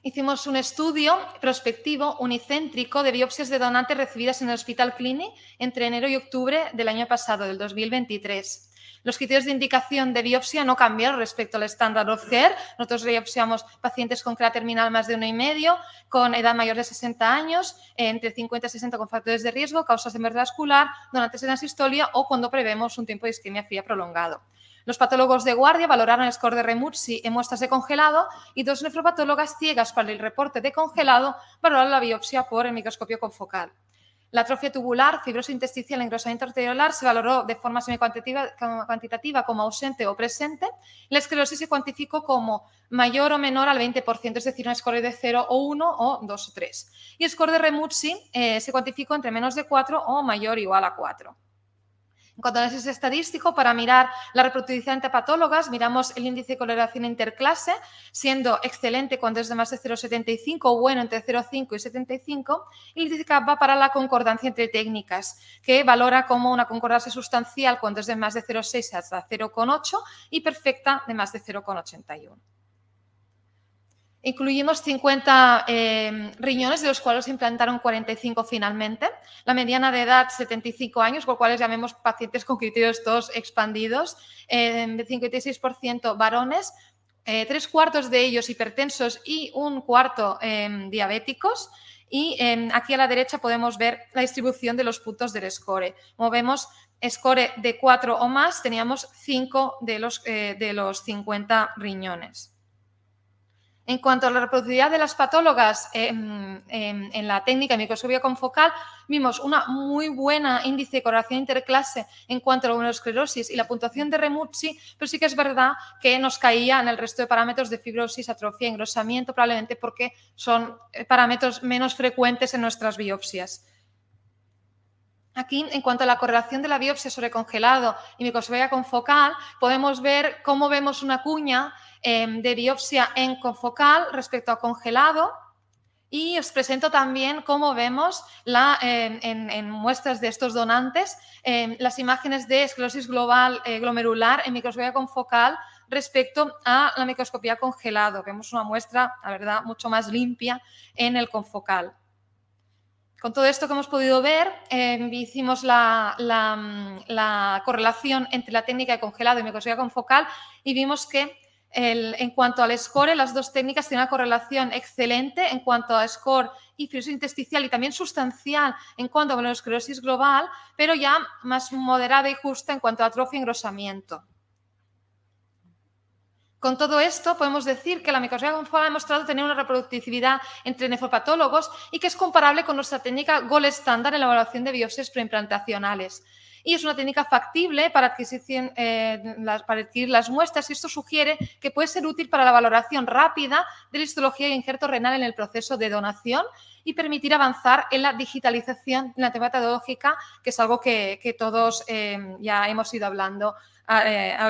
Hicimos un estudio prospectivo unicéntrico de biopsias de donantes recibidas en el Hospital Clínic entre enero y octubre del año pasado, del 2023. Los criterios de indicación de biopsia no cambiaron respecto al estándar of care. Nosotros biopsiamos pacientes con CRA terminal más de 1,5, con edad mayor de 60 años, entre 50 y 60 con factores de riesgo, causas de muerte vascular, donantes en asistolia o cuando prevemos un tiempo de isquemia fría prolongado. Los patólogos de guardia valoraron el score de Remuzzi en muestras de congelado y 2 nefropatólogas ciegas para el reporte de congelado valoraron la biopsia por el microscopio confocal. La atrofia tubular, fibrosis intersticial, engrosamiento arteriolar se valoró de forma semi-cuantitativa como ausente o presente. La esclerosis se cuantificó como mayor o menor al 20%, es decir, un score de 0 o 1 o 2 o 3. Y el score de Remuzzi se cuantificó entre menos de 4 o mayor o igual a 4. En cuanto a análisis estadístico, para mirar la reproductividad entre patólogas, miramos el índice de correlación interclase, siendo excelente cuando es de más de 0,75 o bueno entre 0,5 y 75. El índice kappa para la concordancia entre técnicas, que valora como una concordancia sustancial cuando es de más de 0,6 hasta 0,8 y perfecta de más de 0,81. Incluimos 50 riñones, de los cuales se implantaron 45 finalmente. La mediana de edad, 75 años, con lo cual llamemos pacientes con criterios todos expandidos, de 56% varones, 3/4 de ellos hipertensos y 1/4 diabéticos. Y aquí a la derecha podemos ver la distribución de los puntos del score. Como vemos, score de 4 o más, teníamos 5 de los 50 riñones. En cuanto a la reproducibilidad de las patólogas en la técnica de microscopía confocal, vimos una muy buena índice de correlación interclase en cuanto a la glomerulosclerosis y la puntuación de Remuzzi, pero sí que es verdad que nos caía en el resto de parámetros de fibrosis, atrofia y engrosamiento, probablemente porque son parámetros menos frecuentes en nuestras biopsias. Aquí, en cuanto a la correlación de la biopsia sobre congelado y microscopía confocal, podemos ver cómo vemos una cuña de biopsia en confocal respecto a congelado, y os presento también cómo vemos en muestras de estos donantes las imágenes de esclerosis global glomerular en microscopía confocal respecto a la microscopía congelado. Vemos una muestra, la verdad, mucho más limpia en el confocal. Con todo esto que hemos podido ver, hicimos la correlación entre la técnica de congelado y microscopía confocal y vimos que En cuanto al score, las dos técnicas tienen una correlación excelente en cuanto a score y fibrosis intersticial y también sustancial en cuanto a glomerulosclerosis global, pero ya más moderada y justa en cuanto a atrofia y engrosamiento. Con todo esto, podemos decir que la microscopía confocal ha demostrado tener una reproductividad entre nefropatólogos y que es comparable con nuestra técnica gold estándar en la evaluación de biopsias preimplantacionales. Y es una técnica factible para adquirir las muestras, y esto sugiere que puede ser útil para la valoración rápida de la histología y injerto renal en el proceso de donación y permitir avanzar en la digitalización de la terapia patológica, que es algo que todos ya hemos ido hablando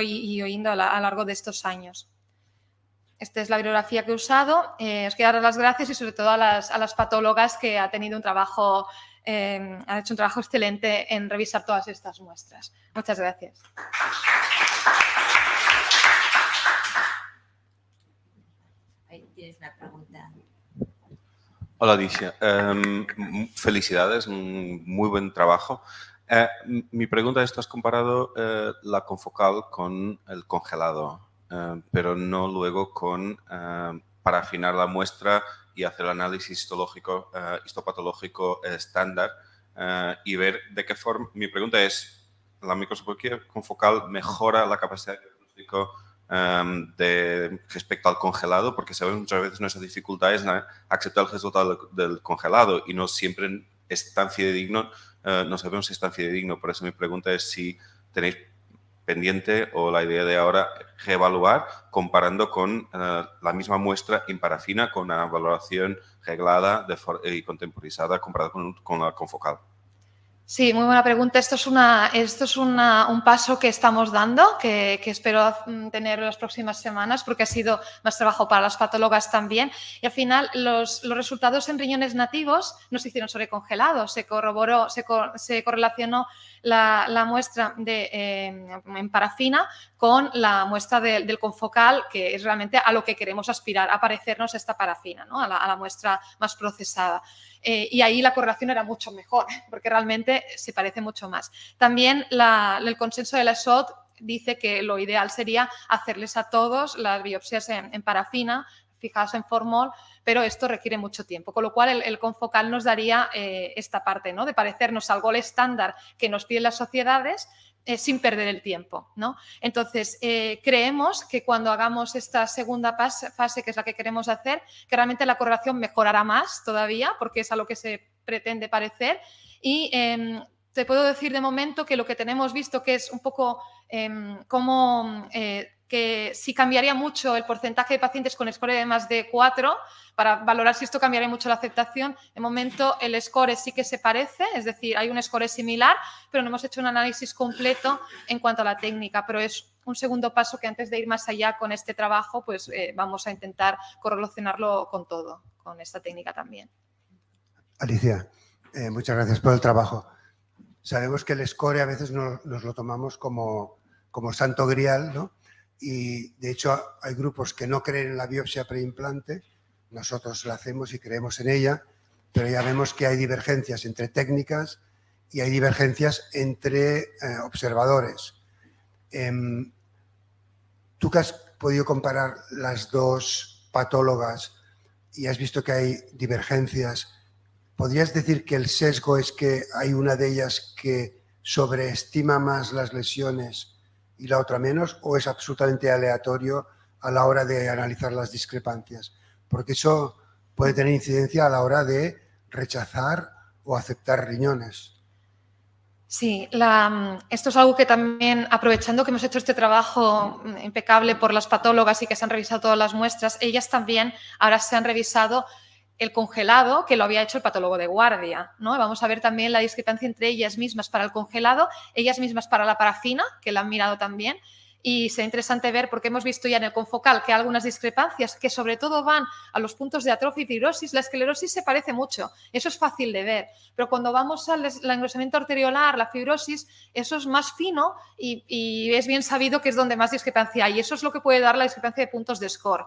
y oyendo a lo largo de estos años. Esta es la bibliografía que he usado. Os quiero dar las gracias y sobre todo a las patólogas que han tenido un trabajo, han hecho un trabajo excelente en revisar todas estas muestras. Muchas gracias. Ahí tienes una pregunta. Hola, Alicia. Felicidades, un muy buen trabajo. Mi pregunta es, tú has comparado la confocal con el congelado, pero no luego para afinar la muestra y hacer el análisis histológico, histopatológico estándar y ver de qué forma. Mi pregunta es, ¿la microscopía confocal mejora la capacidad de diagnóstico respecto al congelado? Porque sabemos muchas veces nuestra dificultad es aceptar el resultado del congelado y no siempre es tan fidedigno. No sabemos si es tan fidedigno. Por eso mi pregunta es si tenéis pendiente o la idea de ahora reevaluar comparando con la misma muestra en parafina con una valoración reglada y contemporizada comparada con la confocal. Sí, muy buena pregunta. Esto es un paso que estamos dando, que espero tener en las próximas semanas, porque ha sido más trabajo para las patólogas también. Y al final los resultados en riñones nativos no se hicieron sobre congelados, se correlacionó la muestra en parafina con la muestra del confocal, que es realmente a lo que queremos aspirar, a parecernos esta parafina, ¿no? a la muestra más procesada. Y ahí la correlación era mucho mejor, porque realmente se parece mucho más. También el consenso de la SOT dice que lo ideal sería hacerles a todos las biopsias en parafina, fijadas en formol, pero esto requiere mucho tiempo, con lo cual el confocal nos daría esta parte, ¿no? De parecernos al gold estándar que nos piden las sociedades, sin perder el tiempo, ¿no? Entonces, creemos que cuando hagamos esta segunda fase, que es la que queremos hacer, que realmente la correlación mejorará más todavía, porque es a lo que se pretende parecer. Y te puedo decir de momento que lo que tenemos visto, que es un poco que si cambiaría mucho el porcentaje de pacientes con score de más de 4, para valorar si esto cambiaría mucho la aceptación. De momento el score sí que se parece, es decir, hay un score similar, pero no hemos hecho un análisis completo en cuanto a la técnica, pero es un segundo paso que antes de ir más allá con este trabajo, pues vamos a intentar correlacionarlo con todo, con esta técnica también. Alicia, muchas gracias por el trabajo. Sabemos que el score a veces nos lo tomamos como santo grial, ¿no? Y de hecho hay grupos que no creen en la biopsia preimplante, nosotros la hacemos y creemos en ella, pero ya vemos que hay divergencias entre técnicas y hay divergencias entre observadores. Tú que has podido comparar las dos patólogas y has visto que hay divergencias, ¿podrías decir que el sesgo es que hay una de ellas que sobreestima más las lesiones y la otra menos, o es absolutamente aleatorio a la hora de analizar las discrepancias? Porque eso puede tener incidencia a la hora de rechazar o aceptar riñones. Sí, esto es algo que también, aprovechando que hemos hecho este trabajo impecable por las patólogas y que se han revisado todas las muestras, ellas también ahora se han revisado el congelado, que lo había hecho el patólogo de guardia, ¿no? Vamos a ver también la discrepancia entre ellas mismas para el congelado, ellas mismas para la parafina, que la han mirado también, y será interesante ver, porque hemos visto ya en el confocal que hay algunas discrepancias que sobre todo van a los puntos de atrofia y fibrosis. La esclerosis se parece mucho, eso es fácil de ver, pero cuando vamos al engrosamiento arteriolar, la fibrosis, eso es más fino y es bien sabido que es donde más discrepancia hay, y eso es lo que puede dar la discrepancia de puntos de score.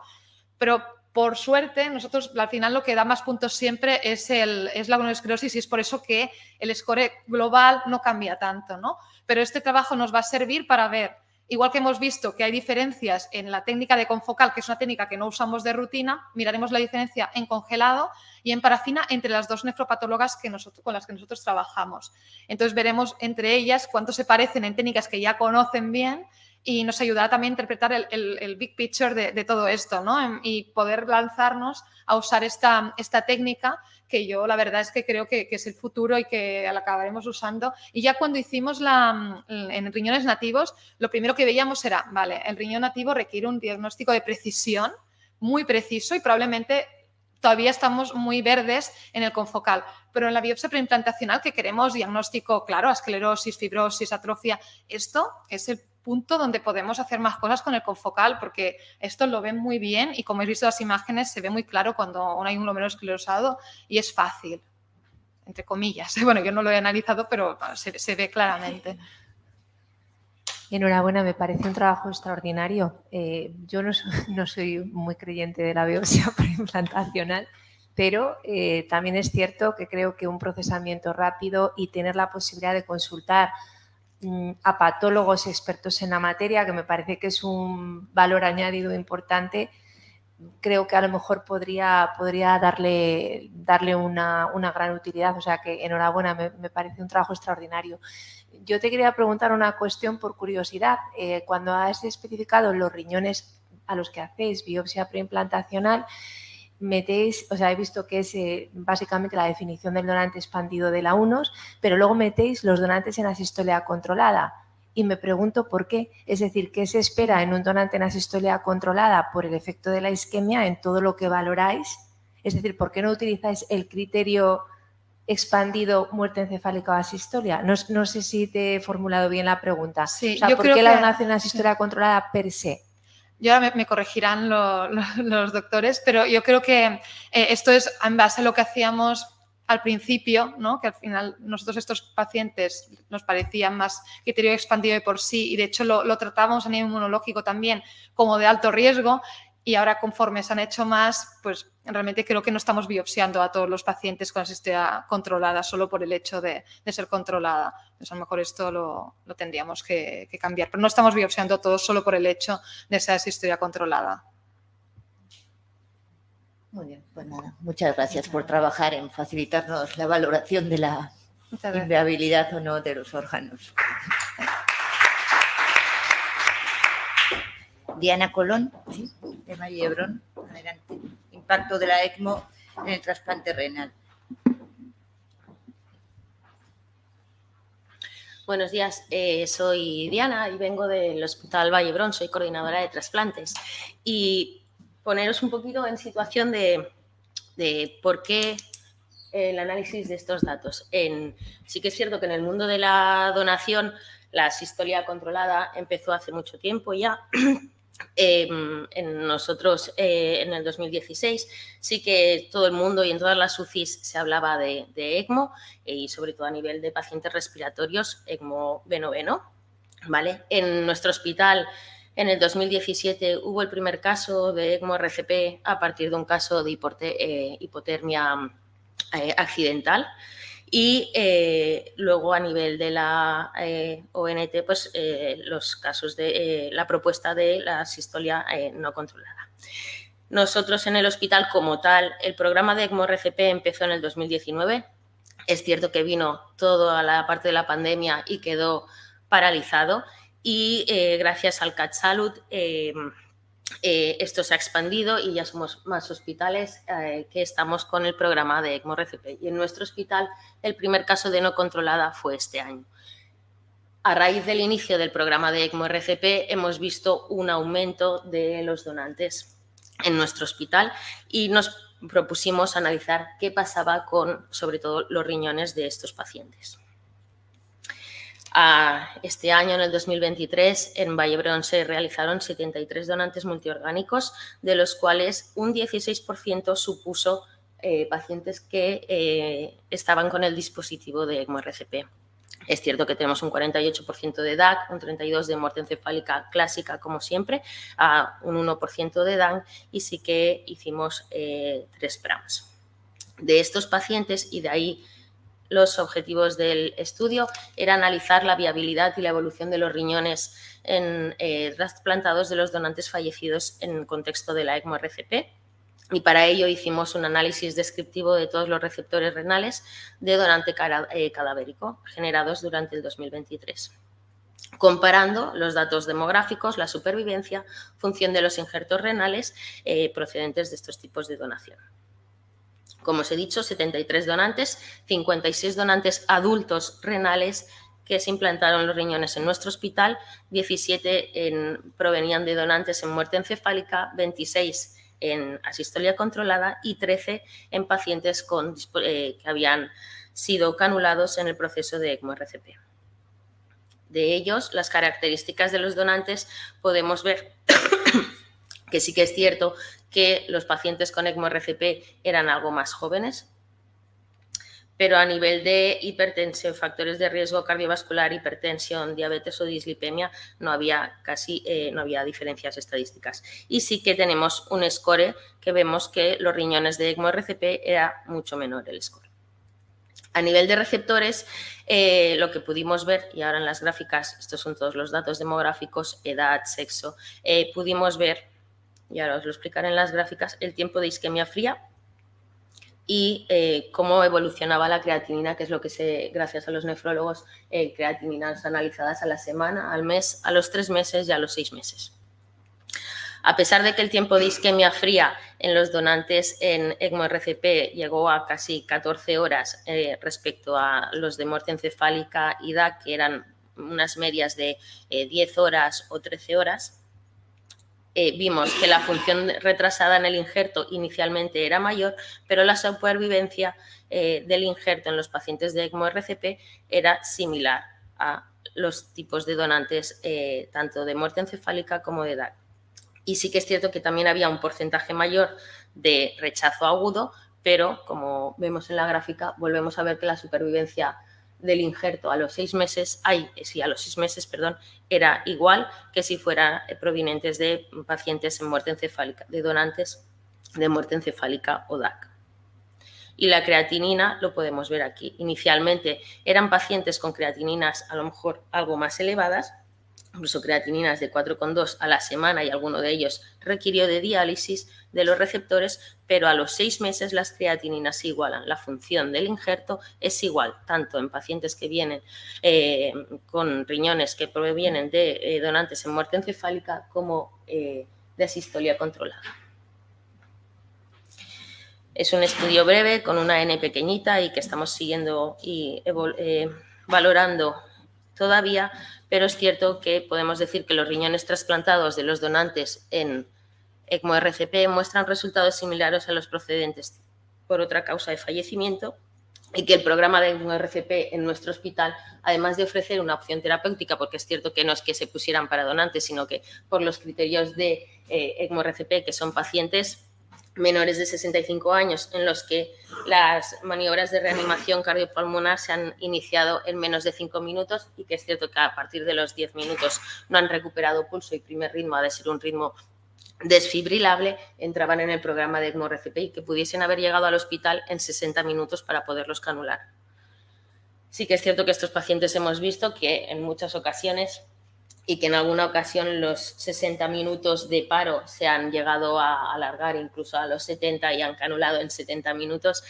Pero por suerte, nosotros al final lo que da más puntos siempre es la glomerulosclerosis, y es por eso que el score global no cambia tanto, ¿no? Pero este trabajo nos va a servir para ver Igual que hemos visto que hay diferencias en la técnica de confocal, que es una técnica que no usamos de rutina, miraremos la diferencia en congelado y en parafina entre las dos nefropatólogas con las que nosotros trabajamos. Entonces veremos entre ellas cuánto se parecen en técnicas que ya conocen bien y nos ayudará también a interpretar el big picture de todo esto, ¿no? Y poder lanzarnos a usar esta técnica que yo la verdad es que creo que es el futuro y que la acabaremos usando. Y ya cuando hicimos en riñones nativos, lo primero que veíamos era, vale, el riñón nativo requiere un diagnóstico de precisión, muy preciso, y probablemente todavía estamos muy verdes en el confocal. Pero en la biopsia preimplantacional, que queremos diagnóstico claro, esclerosis, fibrosis, atrofia, esto es el punto donde podemos hacer más cosas con el confocal, porque esto lo ven muy bien y como habéis visto las imágenes se ve muy claro cuando hay un glómerulo esclerosado y es fácil, entre comillas. Bueno, yo no lo he analizado, pero se ve claramente. Enhorabuena, me parece un trabajo extraordinario. Yo no soy muy creyente de la biopsia preimplantacional, pero también es cierto que creo que un procesamiento rápido y tener la posibilidad de consultar a patólogos expertos en la materia, que me parece que es un valor añadido importante, creo que a lo mejor podría darle una gran utilidad. O sea que enhorabuena, me parece un trabajo extraordinario. Yo te quería preguntar una cuestión por curiosidad. Cuando has especificado los riñones a los que hacéis biopsia preimplantacional, metéis, o sea, he visto que es básicamente la definición del donante expandido de la UNOS, pero luego metéis los donantes en asistolia controlada. Y me pregunto por qué. Es decir, ¿qué se espera en un donante en asistolia controlada por el efecto de la isquemia en todo lo que valoráis? Es decir, ¿por qué no utilizáis el criterio expandido muerte encefálica o asistolia? No sé si te he formulado bien la pregunta. Sí, o sea, yo ¿por creo qué la que donación en asistolia controlada per se? Y ahora me corregirán los doctores, pero yo creo que esto es en base a lo que hacíamos al principio, ¿no? Que al final nosotros estos pacientes nos parecían más criterio expandido de por sí y de hecho lo tratábamos a nivel inmunológico también como de alto riesgo y ahora conforme se han hecho más, pues realmente creo que no estamos biopsiando a todos los pacientes con asistolia controlada solo por el hecho de ser controlada. Entonces a lo mejor esto lo tendríamos que cambiar, pero no estamos biopsiando a todos solo por el hecho de ser asistolia controlada. Muy bien, pues nada, muchas gracias por trabajar en facilitarnos la valoración de la inviabilidad o no de los órganos. Diana Colón, ¿sí? De Valle de Hebrón, adelante. Impacto de la ECMO en el trasplante renal. Buenos días, soy Diana y vengo del Hospital Valle de Hebrón, soy coordinadora de trasplantes. Y poneros un poquito en situación de por qué el análisis de estos datos. Sí que es cierto que en el mundo de la donación la asistolia controlada empezó hace mucho tiempo ya. Nosotros en el 2016 sí que todo el mundo y en todas las UCIs se hablaba de ECMO y sobre todo a nivel de pacientes respiratorios ECMO veno-veno, ¿vale? En nuestro hospital en el 2017 hubo el primer caso de ECMO RCP a partir de un caso de hipotermia accidental. Y luego a nivel de la ONT, pues los casos de la propuesta de la asistolia no controlada. Nosotros en el hospital como tal, el programa de ECMO RCP empezó en el 2019. Es cierto que vino toda la parte de la pandemia y quedó paralizado y gracias al CAT Salud esto se ha expandido y ya somos más hospitales que estamos con el programa de ECMO RCP. Y en nuestro hospital el primer caso de no controlada fue este año. A raíz del inicio del programa de ECMO RCP hemos visto un aumento de los donantes en nuestro hospital y nos propusimos analizar qué pasaba con, sobre todo, los riñones de estos pacientes. Este año, en el 2023, en Valle de Hebrón se realizaron 73 donantes multiorgánicos, de los cuales un 16% supuso pacientes que estaban con el dispositivo de ECMO RCP. Es cierto que tenemos un 48% de DAC, un 32% de muerte encefálica clásica, como siempre, un 1% de DAN y sí que hicimos 3 PRAMs. De estos pacientes, y de ahí los objetivos del estudio era analizar la viabilidad y la evolución de los riñones en trasplantados de los donantes fallecidos en contexto de la ECMO-RCP. Y para ello hicimos un análisis descriptivo de todos los receptores renales de donante cadavérico generados durante el 2023, comparando los datos demográficos, la supervivencia, función de los injertos renales procedentes de estos tipos de donación. Como os he dicho, 73 donantes, 56 donantes adultos renales que se implantaron los riñones en nuestro hospital, 17 provenían de donantes en muerte encefálica, 26 en asistolia controlada y 13 en pacientes que habían sido canulados en el proceso de ECMO-RCP. De ellos, las características de los donantes, podemos ver que sí que es cierto que los pacientes con ECMO-RCP eran algo más jóvenes, pero a nivel de hipertensión, factores de riesgo cardiovascular, hipertensión, diabetes o dislipemia, no había diferencias estadísticas. Y sí que tenemos un score que vemos que los riñones de ECMO-RCP era mucho menor el score. A nivel de receptores, lo que pudimos ver, y ahora en las gráficas, estos son todos los datos demográficos, edad, sexo, pudimos ver, y ahora os lo explicaré en las gráficas, el tiempo de isquemia fría y cómo evolucionaba la creatinina, que es lo que gracias a los nefrólogos, creatininas analizadas a la semana, al mes, a los 3 meses y a los 6 meses. A pesar de que el tiempo de isquemia fría en los donantes en ECMO-RCP llegó a casi 14 horas respecto a los de muerte encefálica y DAC, que eran unas medias de 10 horas o 13 horas, vimos que la función retrasada en el injerto inicialmente era mayor, pero la supervivencia del injerto en los pacientes de ECMO-RCP era similar a los tipos de donantes tanto de muerte encefálica como de DAC. Y sí que es cierto que también había un porcentaje mayor de rechazo agudo, pero como vemos en la gráfica, volvemos a ver que la supervivencia del injerto a los 6 meses, era igual que si fuera provenientes de pacientes en muerte encefálica, de donantes de muerte encefálica o DAC. Y la creatinina lo podemos ver aquí. Inicialmente eran pacientes con creatininas a lo mejor algo más elevadas, incluso creatininas de 4,2 a la semana, y alguno de ellos requirió de diálisis de los receptores, pero a los 6 meses las creatininas se igualan. La función del injerto es igual, tanto en pacientes que vienen con riñones que provienen de donantes en muerte encefálica como de asistolia controlada. Es un estudio breve con una N pequeñita y que estamos siguiendo y valorando todavía, pero es cierto que podemos decir que los riñones trasplantados de los donantes en ECMO-RCP muestran resultados similares a los procedentes por otra causa de fallecimiento y que el programa de ECMO-RCP en nuestro hospital, además de ofrecer una opción terapéutica, porque es cierto que no es que se pusieran para donantes, sino que por los criterios de ECMO-RCP, que son pacientes menores de 65 años en los que las maniobras de reanimación cardiopulmonar se han iniciado en menos de 5 minutos y que es cierto que a partir de los 10 minutos no han recuperado pulso y primer ritmo ha de ser un ritmo desfibrilable, entraban en el programa de ECMO-RCP y que pudiesen haber llegado al hospital en 60 minutos para poderlos canular. Sí que es cierto que estos pacientes hemos visto que en muchas ocasiones y que en alguna ocasión los 60 minutos de paro se han llegado a alargar incluso a los 70 y han canulado en 70 minutos,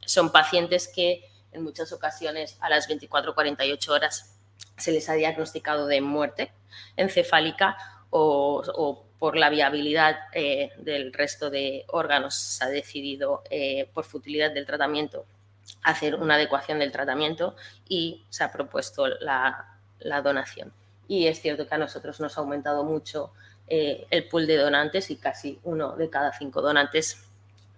son pacientes que en muchas ocasiones a las 24-48 horas se les ha diagnosticado de muerte encefálica o por la viabilidad del resto de órganos se ha decidido por futilidad del tratamiento hacer una adecuación del tratamiento y se ha propuesto la donación. Y es cierto que a nosotros nos ha aumentado mucho el pool de donantes y casi 1 de cada 5 donantes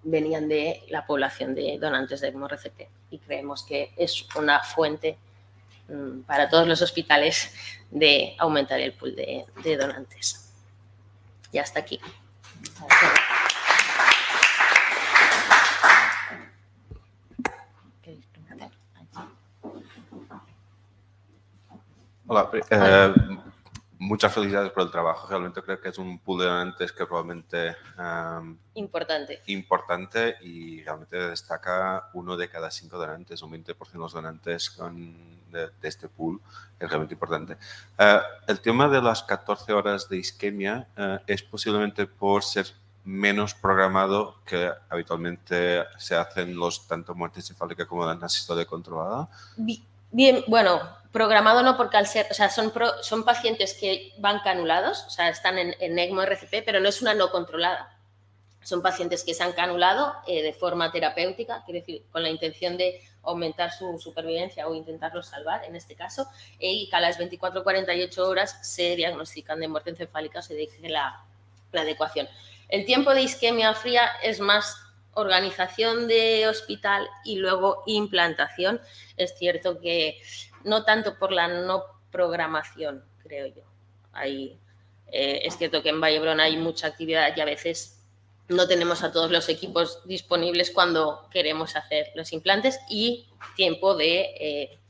venían de la población de donantes de ECMO-RCP y creemos que es una fuente para todos los hospitales de aumentar el pool de donantes. Y hasta aquí. Hola, muchas felicidades por el trabajo. Realmente creo que es un pool de donantes que probablemente Importante. importante y realmente destaca 1 de cada 5 donantes, un 20% de los donantes de este pool es realmente importante. El tema de las 14 horas de isquemia es posiblemente por ser menos programado que habitualmente se hacen los tanto muerte encefálica como la asistole controlada. Bien, bueno, programado no, porque al ser, o sea, son pacientes que van canulados, o sea, están en ECMO RCP, pero no es una no controlada. Son pacientes que se han canulado de forma terapéutica, quiere decir, con la intención de aumentar su supervivencia o intentarlos salvar, en este caso, y que a las 24-48 horas se diagnostican de muerte encefálica, se dice la adecuación. El tiempo de isquemia fría es más organización de hospital y luego implantación. Es cierto que no tanto por la no programación, creo yo. Es cierto que en Vallebrón hay mucha actividad y a veces no tenemos a todos los equipos disponibles cuando queremos hacer los implantes y tiempo de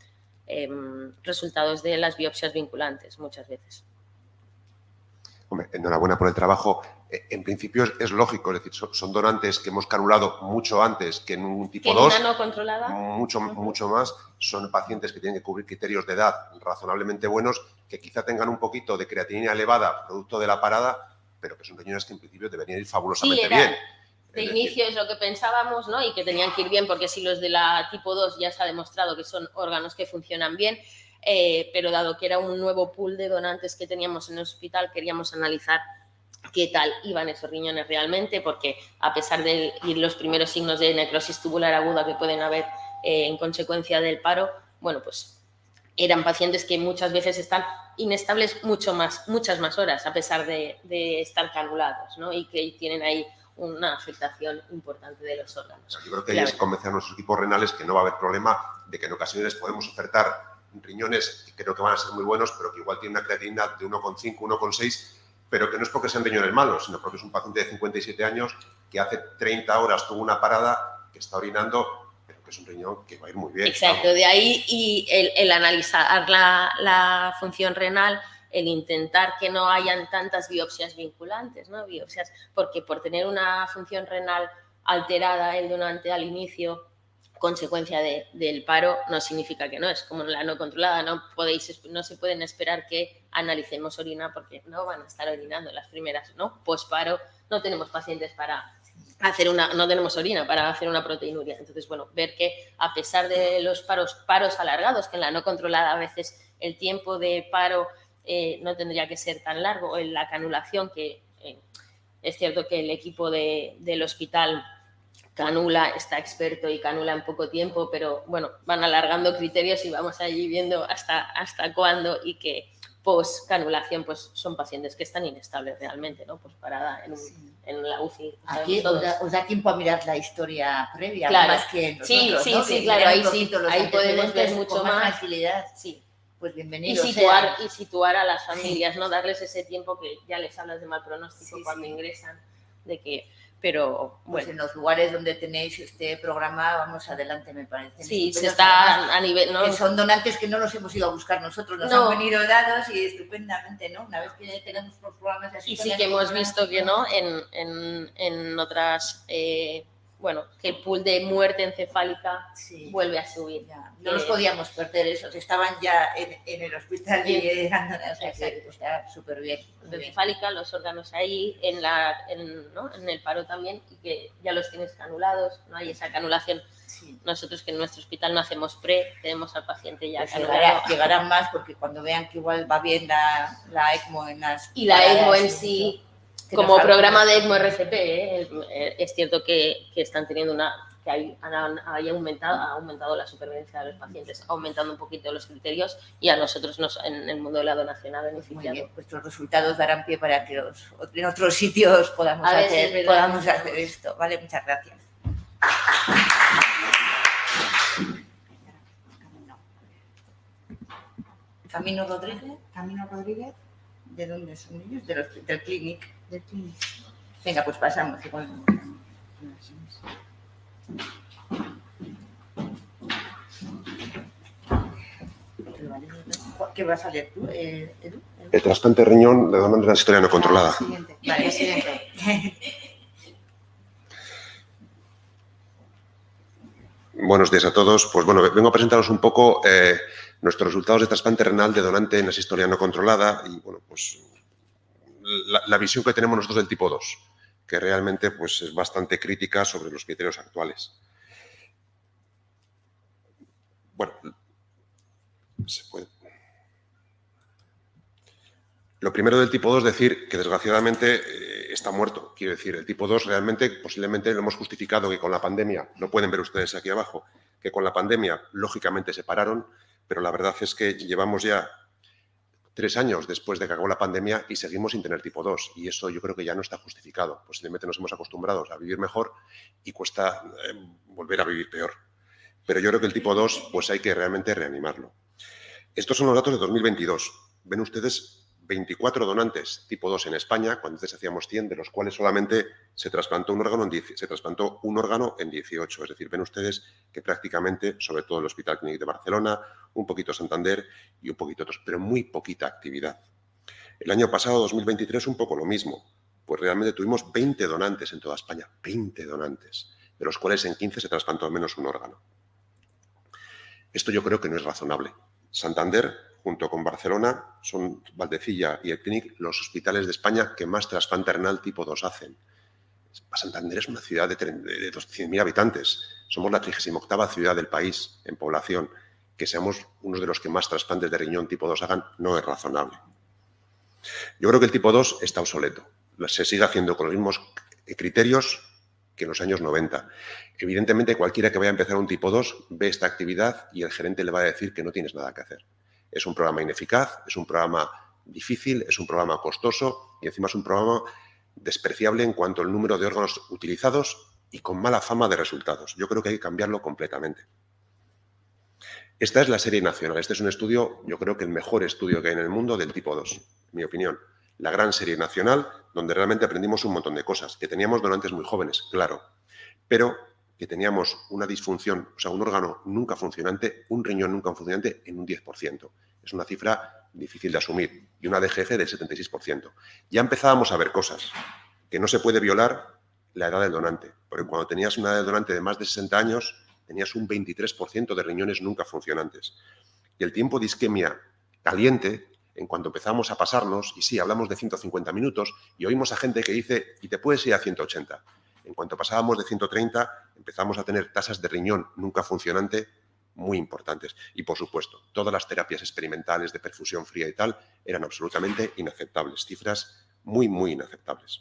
resultados de las biopsias vinculantes muchas veces. Hombre, enhorabuena por el trabajo. En principio es lógico, es decir, son donantes que hemos canulado mucho antes que en un tipo 2. ¿Que en una no controlada? Mucho más. Son pacientes que tienen que cubrir criterios de edad razonablemente buenos, que quizá tengan un poquito de creatinina elevada, producto de la parada, pero que son riñones que en principio deberían ir fabulosamente bien. De inicio es lo que pensábamos, ¿no? Y que tenían que ir bien, porque si los de la tipo 2 ya se ha demostrado que son órganos que funcionan bien, pero dado que era un nuevo pool de donantes que teníamos en el hospital, queríamos analizar qué tal iban esos riñones realmente, porque a pesar de los primeros signos de necrosis tubular aguda que pueden haber en consecuencia del paro, bueno, pues eran pacientes que muchas veces están inestables muchas más horas, a pesar de estar canulados, ¿no? Y que tienen ahí una afectación importante de los órganos. Yo creo que ahí es convencer a nuestros equipos renales que no va a haber problema, de que en ocasiones podemos ofertar riñones que creo que van a ser muy buenos, pero que igual tienen una creatinina de 1,5, 1,6, pero que no es porque sean riñones malos, sino porque es un paciente de 57 años que hace 30 horas tuvo una parada, que está orinando, pero que es un riñón que va a ir muy bien. Exacto, ¿no? De ahí y el analizar la función renal, el intentar que no hayan tantas biopsias vinculantes, ¿no? Biopsias, porque por tener una función renal alterada el donante al inicio, consecuencia del paro, no significa que no, es como la no controlada, no se pueden esperar que analicemos orina porque no van a estar orinando las primeras, ¿no? Posparo no tenemos pacientes para hacer no tenemos orina para hacer una proteinuria. Entonces, bueno, ver que a pesar de los paros alargados, que en la no controlada a veces el tiempo de paro no tendría que ser tan largo, en la canulación, que es cierto que el equipo del hospital canula, está experto y canula en poco tiempo, pero bueno, van alargando criterios y vamos allí viendo hasta cuándo, y que post-canulación pues son pacientes que están inestables realmente, ¿no? Pues parada en la UCI. Aquí os da tiempo a mirar la historia previa, claro. Más que nosotros, Sí, ¿no? sí, claro, ahí ahí podemos ver mucho más tranquilidad. Sí. Pues bienvenidos. Y situar a las familias, ¿no? Darles ese tiempo que ya les hablas de mal pronóstico cuando ingresan, de que... Pero, pues en los lugares donde tenéis este programa, vamos adelante, me parece. Sí, se está a nivel, ¿no? Que son donantes que no los hemos ido a buscar nosotros, nos han venido dados y estupendamente, ¿no? Una vez que tenemos los programas así. Y sí que hemos visto que, ¿no? En otras, bueno, que el pool de muerte encefálica vuelve a subir. Ya. No los podíamos perder esos, estaban ya en el hospital y o sea, súper bien. Encefálica, los órganos ahí, en el paro también, y que ya los tienes canulados, no hay esa canulación. Sí. Nosotros que en nuestro hospital no hacemos tenemos al paciente ya pues canulado. Llegarán más porque cuando vean que igual va bien la ECMO en las... Y la ECMO en sí... Como programa de ECMO RCP, es cierto que están teniendo ha aumentado la supervivencia de los pacientes, aumentando un poquito los criterios, y a nosotros en el mundo de la donación ha beneficiado. Muy bien, vuestros resultados darán pie para que en otros sitios podamos hacer esto. Vale, muchas gracias. Camino Rodríguez. ¿De dónde son ellos? Del Clinic. Venga, pues pasamos. ¿Qué vas a leer tú, Edu? El trasplante de riñón de donante transitoria no controlada. Siguiente. Vale, siguiente. Buenos días a todos. Pues bueno, vengo a presentaros un poco nuestros resultados de trasplante renal de donante en asistolia no controlada y bueno, pues la visión que tenemos nosotros del tipo 2, que realmente pues es bastante crítica sobre los criterios actuales. Bueno, se puede. Lo primero del tipo 2 es decir que desgraciadamente está muerto. Quiero decir, el tipo 2 realmente posiblemente lo hemos justificado que con la pandemia, lo pueden ver ustedes aquí abajo, que con la pandemia lógicamente se pararon, pero la verdad es que llevamos ya 3 años después de que acabó la pandemia y seguimos sin tener tipo 2 y eso yo creo que ya no está justificado. Posiblemente nos hemos acostumbrado a vivir mejor y cuesta volver a vivir peor. Pero yo creo que el tipo 2 pues hay que realmente reanimarlo. Estos son los datos de 2022. Ven ustedes 24 donantes tipo 2 en España, cuando antes hacíamos 100, de los cuales solamente se trasplantó un órgano en 18. Es decir, ven ustedes que prácticamente, sobre todo el Hospital Clínic de Barcelona, un poquito Santander y un poquito otros, pero muy poquita actividad. El año pasado, 2023, un poco lo mismo. Pues realmente tuvimos 20 donantes en toda España, 20 donantes, de los cuales en 15 se trasplantó al menos un órgano. Esto yo creo que no es razonable. Santander, junto con Barcelona, son Valdecilla y el Clínic los hospitales de España que más trasplante renal tipo 2 hacen. Santander es una ciudad de 100.000 habitantes. Somos la 38ª ciudad del país en población. Que seamos uno de los que más trasplantes de riñón tipo 2 hagan no es razonable. Yo creo que el tipo 2 está obsoleto. Se sigue haciendo con los mismos criterios que en los años 90. Evidentemente, cualquiera que vaya a empezar un tipo 2 ve esta actividad y el gerente le va a decir que no tienes nada que hacer. Es un programa ineficaz, es un programa difícil, es un programa costoso y encima es un programa despreciable en cuanto al número de órganos utilizados y con mala fama de resultados. Yo creo que hay que cambiarlo completamente. Esta es la serie nacional. Este es un estudio, yo creo que el mejor estudio que hay en el mundo del tipo 2, en mi opinión. La gran serie nacional, donde realmente aprendimos un montón de cosas. Que teníamos donantes muy jóvenes, claro, pero que teníamos una disfunción, o sea, un órgano nunca funcionante, un riñón nunca funcionante en un 10%. Es una cifra difícil de asumir y una DGF del 76%. Ya empezábamos a ver cosas, que no se puede violar la edad del donante, porque cuando tenías una edad del donante de más de 60 años, tenías un 23% de riñones nunca funcionantes. Y el tiempo de isquemia caliente, en cuanto empezamos a pasarnos, y sí, hablamos de 150 minutos, y oímos a gente que dice, y te puedes ir a 180. En cuanto pasábamos de 130, empezamos a tener tasas de riñón nunca funcionante muy importantes. Y, por supuesto, todas las terapias experimentales de perfusión fría y tal eran absolutamente inaceptables. Cifras muy, muy inaceptables.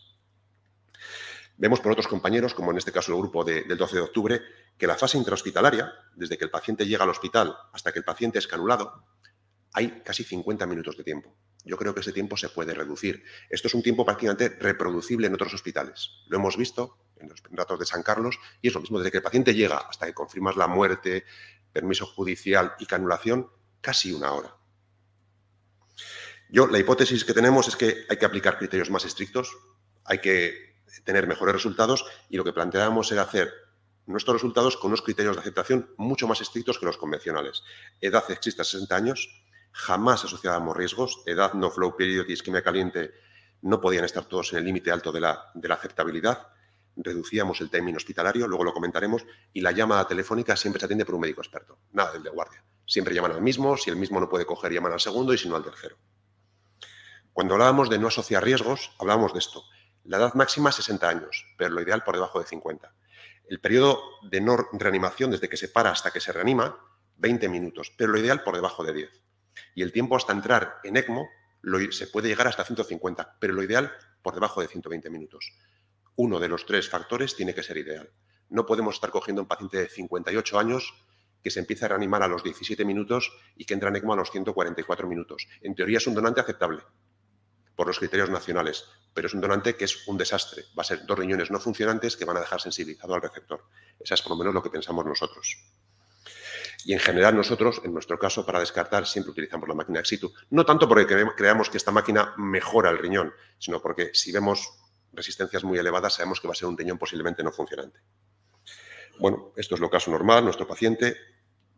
Vemos por otros compañeros, como en este caso el grupo del 12 de octubre, que la fase intrahospitalaria, desde que el paciente llega al hospital hasta que el paciente es canulado, hay casi 50 minutos de tiempo. Yo creo que ese tiempo se puede reducir. Esto es un tiempo prácticamente reproducible en otros hospitales. Lo hemos visto en los datos de San Carlos y es lo mismo desde que el paciente llega hasta que confirmas la muerte, permiso judicial y canulación, casi una hora. La hipótesis que tenemos es que hay que aplicar criterios más estrictos, hay que tener mejores resultados y lo que planteábamos era hacer nuestros resultados con unos criterios de aceptación mucho más estrictos que los convencionales. Edad existe a 60 años, jamás asociábamos riesgos, edad, no flow period y isquemia caliente no podían estar todos en el límite alto de la aceptabilidad, reducíamos el timing hospitalario, luego lo comentaremos, y la llamada telefónica siempre se atiende por un médico experto, nada del de guardia. Siempre llaman al mismo, si el mismo no puede coger, llaman al segundo y si no al tercero. Cuando hablábamos de no asociar riesgos, hablábamos de esto. La edad máxima 60 años, pero lo ideal por debajo de 50. El periodo de no reanimación desde que se para hasta que se reanima, 20 minutos, pero lo ideal por debajo de 10. Y el tiempo hasta entrar en ECMO se puede llegar hasta 150, pero lo ideal por debajo de 120 minutos. Uno de los 3 factores tiene que ser ideal. No podemos estar cogiendo un paciente de 58 años que se empieza a reanimar a los 17 minutos y que entra en ECMO a los 144 minutos. En teoría es un donante aceptable por los criterios nacionales, pero es un donante que es un desastre. Va a ser 2 riñones no funcionantes que van a dejar sensibilizado al receptor. Esa es por lo menos lo que pensamos nosotros. Y en general nosotros, en nuestro caso, para descartar siempre utilizamos la máquina ex situ. No tanto porque creamos que esta máquina mejora el riñón, sino porque si vemos resistencias muy elevadas sabemos que va a ser un riñón posiblemente no funcionante. Bueno, esto es lo caso normal, nuestro paciente.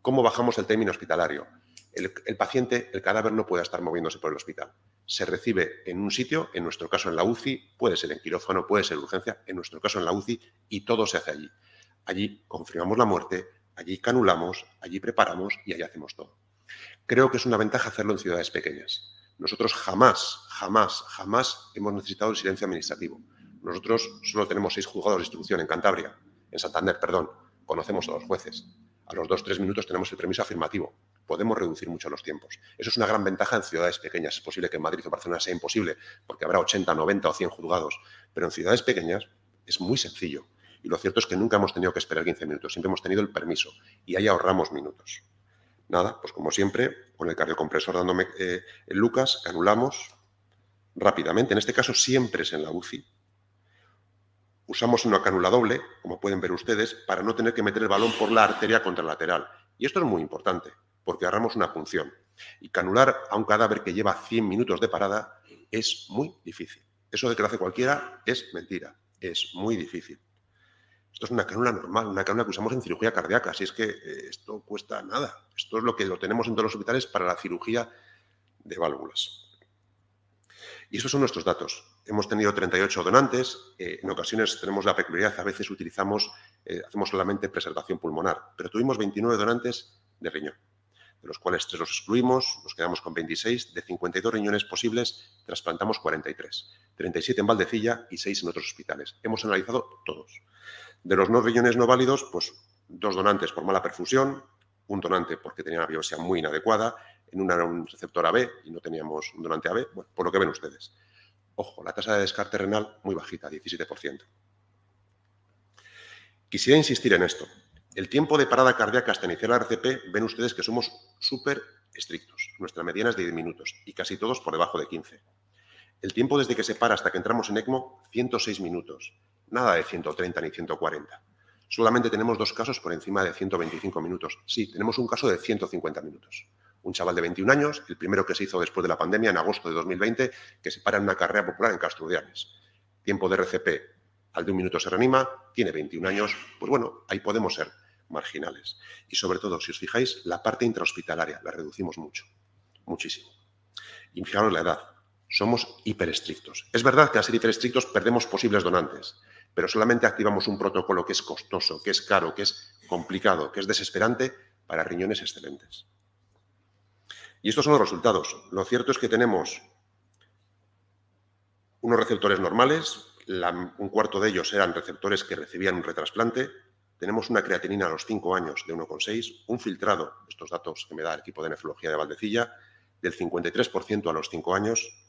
¿Cómo bajamos el término hospitalario? El paciente, el cadáver no puede estar moviéndose por el hospital. se recibe en un sitio, en nuestro caso en la UCI, puede ser en quirófano, puede ser urgencia, en nuestro caso en la UCI, y todo se hace allí. Allí confirmamos la muerte, allí canulamos, allí preparamos y allí hacemos todo. Creo que es una ventaja hacerlo en ciudades pequeñas. Nosotros jamás hemos necesitado el silencio administrativo. Nosotros solo tenemos 6 juzgados de instrucción en Cantabria, en Santander, perdón. Conocemos a los jueces. A los 2-3 minutos tenemos el permiso afirmativo. Podemos reducir mucho los tiempos. Eso es una gran ventaja en ciudades pequeñas. Es posible que en Madrid o Barcelona sea imposible, porque habrá 80, 90 o 100 juzgados. Pero en ciudades pequeñas es muy sencillo. Y lo cierto es que nunca hemos tenido que esperar 15 minutos. Siempre hemos tenido el permiso. Y ahí ahorramos minutos. Nada, pues como siempre, con el cardiocompresor dándome el Lucas, canulamos rápidamente. En este caso siempre es en la UCI. Usamos una cánula doble, como pueden ver ustedes, para no tener que meter el balón por la arteria contralateral. Y esto es muy importante, porque agarramos una punción. Y canular a un cadáver que lleva 100 minutos de parada es muy difícil. Eso de que lo hace cualquiera es mentira. Es muy difícil. Esto es una cánula normal, una cánula que usamos en cirugía cardíaca. Así es que esto cuesta nada. Esto es lo que lo tenemos en todos los hospitales para la cirugía de válvulas. Y estos son nuestros datos. Hemos tenido 38 donantes. En ocasiones tenemos la peculiaridad, a veces hacemos solamente preservación pulmonar. Pero tuvimos 29 donantes de riñón, de los cuales 3 los excluimos, nos quedamos con 26. De 52 riñones posibles, trasplantamos 43. 37 en Valdecilla y 6 en otros hospitales. Hemos analizado todos. De los 9 riñones no válidos, pues 2 donantes por mala perfusión, un donante porque tenía una biopsia muy inadecuada, en una era un receptor AB y no teníamos un donante AB, bueno, por lo que ven ustedes. Ojo, la tasa de descarte renal muy bajita, 17%. Quisiera insistir en esto. El tiempo de parada cardíaca hasta iniciar la RCP, ven ustedes que somos súper estrictos. Nuestra mediana es de 10 minutos y casi todos por debajo de 15. El tiempo desde que se para hasta que entramos en ECMO, 106 minutos. Nada de 130 ni 140. Solamente tenemos 2 casos por encima de 125 minutos. Sí, tenemos un caso de 150 minutos. Un chaval de 21 años, el primero que se hizo después de la pandemia, en agosto de 2020, que se para en una carrera popular en Castrudianes. Tiempo de RCP, al de 1 minuto se reanima, tiene 21 años, pues bueno, ahí podemos ser marginales. Y sobre todo, si os fijáis, la parte intrahospitalaria la reducimos mucho, muchísimo. Y fijaros la edad, somos hiperestrictos. Es verdad que al ser hiperestrictos perdemos posibles donantes, pero solamente activamos un protocolo que es costoso, que es caro, que es complicado, que es desesperante para riñones excelentes. Y estos son los resultados. Lo cierto es que tenemos unos receptores normales, un cuarto de ellos eran receptores que recibían un retrasplante. Tenemos una creatinina a los 5 años de 1,6, un filtrado, estos datos que me da el equipo de nefrología de Valdecilla, del 53% a los 5 años.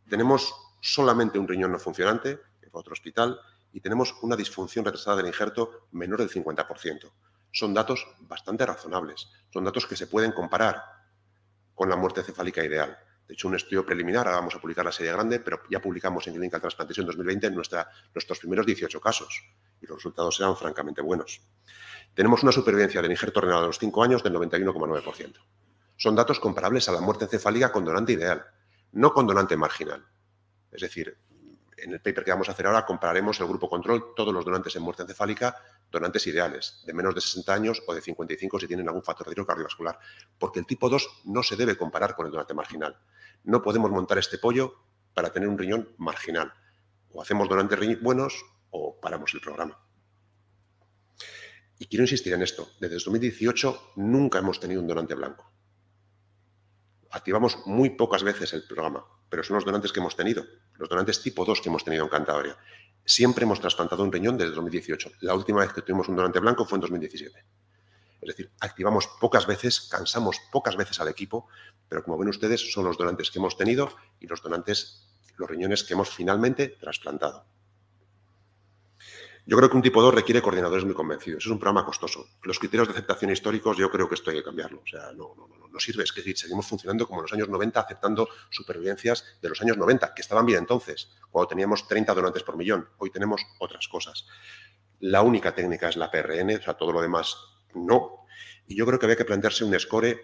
Tenemos solamente un riñón no funcionante, que fue a otro hospital, y tenemos una disfunción retrasada del injerto menor del 50%. Son datos bastante razonables, son datos que se pueden comparar con la muerte cefálica ideal. De hecho, un estudio preliminar, ahora vamos a publicar la serie grande, pero ya publicamos en Clinical Transplantation 2020 nuestros primeros 18 casos y los resultados eran francamente buenos. Tenemos una supervivencia del injerto renal a los 5 años del 91,9%. Son datos comparables a la muerte encefálica con donante ideal, no con donante marginal. Es decir, en el paper que vamos a hacer ahora compararemos el grupo control, todos los donantes en muerte encefálica, donantes ideales, de menos de 60 años o de 55 si tienen algún factor de riesgo cardiovascular, porque el tipo 2 no se debe comparar con el donante marginal. No podemos montar este pollo para tener un riñón marginal. O hacemos donantes buenos o paramos el programa. Y quiero insistir en esto. Desde 2018 nunca hemos tenido un donante blanco. Activamos muy pocas veces el programa, pero son los donantes que hemos tenido, los donantes tipo 2 que hemos tenido en Cantabria. Siempre hemos trasplantado un riñón desde 2018. La última vez que tuvimos un donante blanco fue en 2017. Es decir, activamos pocas veces, cansamos pocas veces al equipo, pero como ven ustedes, son los donantes que hemos tenido y los riñones que hemos finalmente trasplantado. Yo creo que un tipo 2 requiere coordinadores muy convencidos. Es un programa costoso. Los criterios de aceptación históricos yo creo que esto hay que cambiarlo. O sea, no sirve. Es decir, seguimos funcionando como en los años 90, aceptando supervivencias de los años 90, que estaban bien entonces, cuando teníamos 30 donantes por millón. Hoy tenemos otras cosas. La única técnica es la PRN, o sea, todo lo demás no. Y yo creo que había que plantearse un score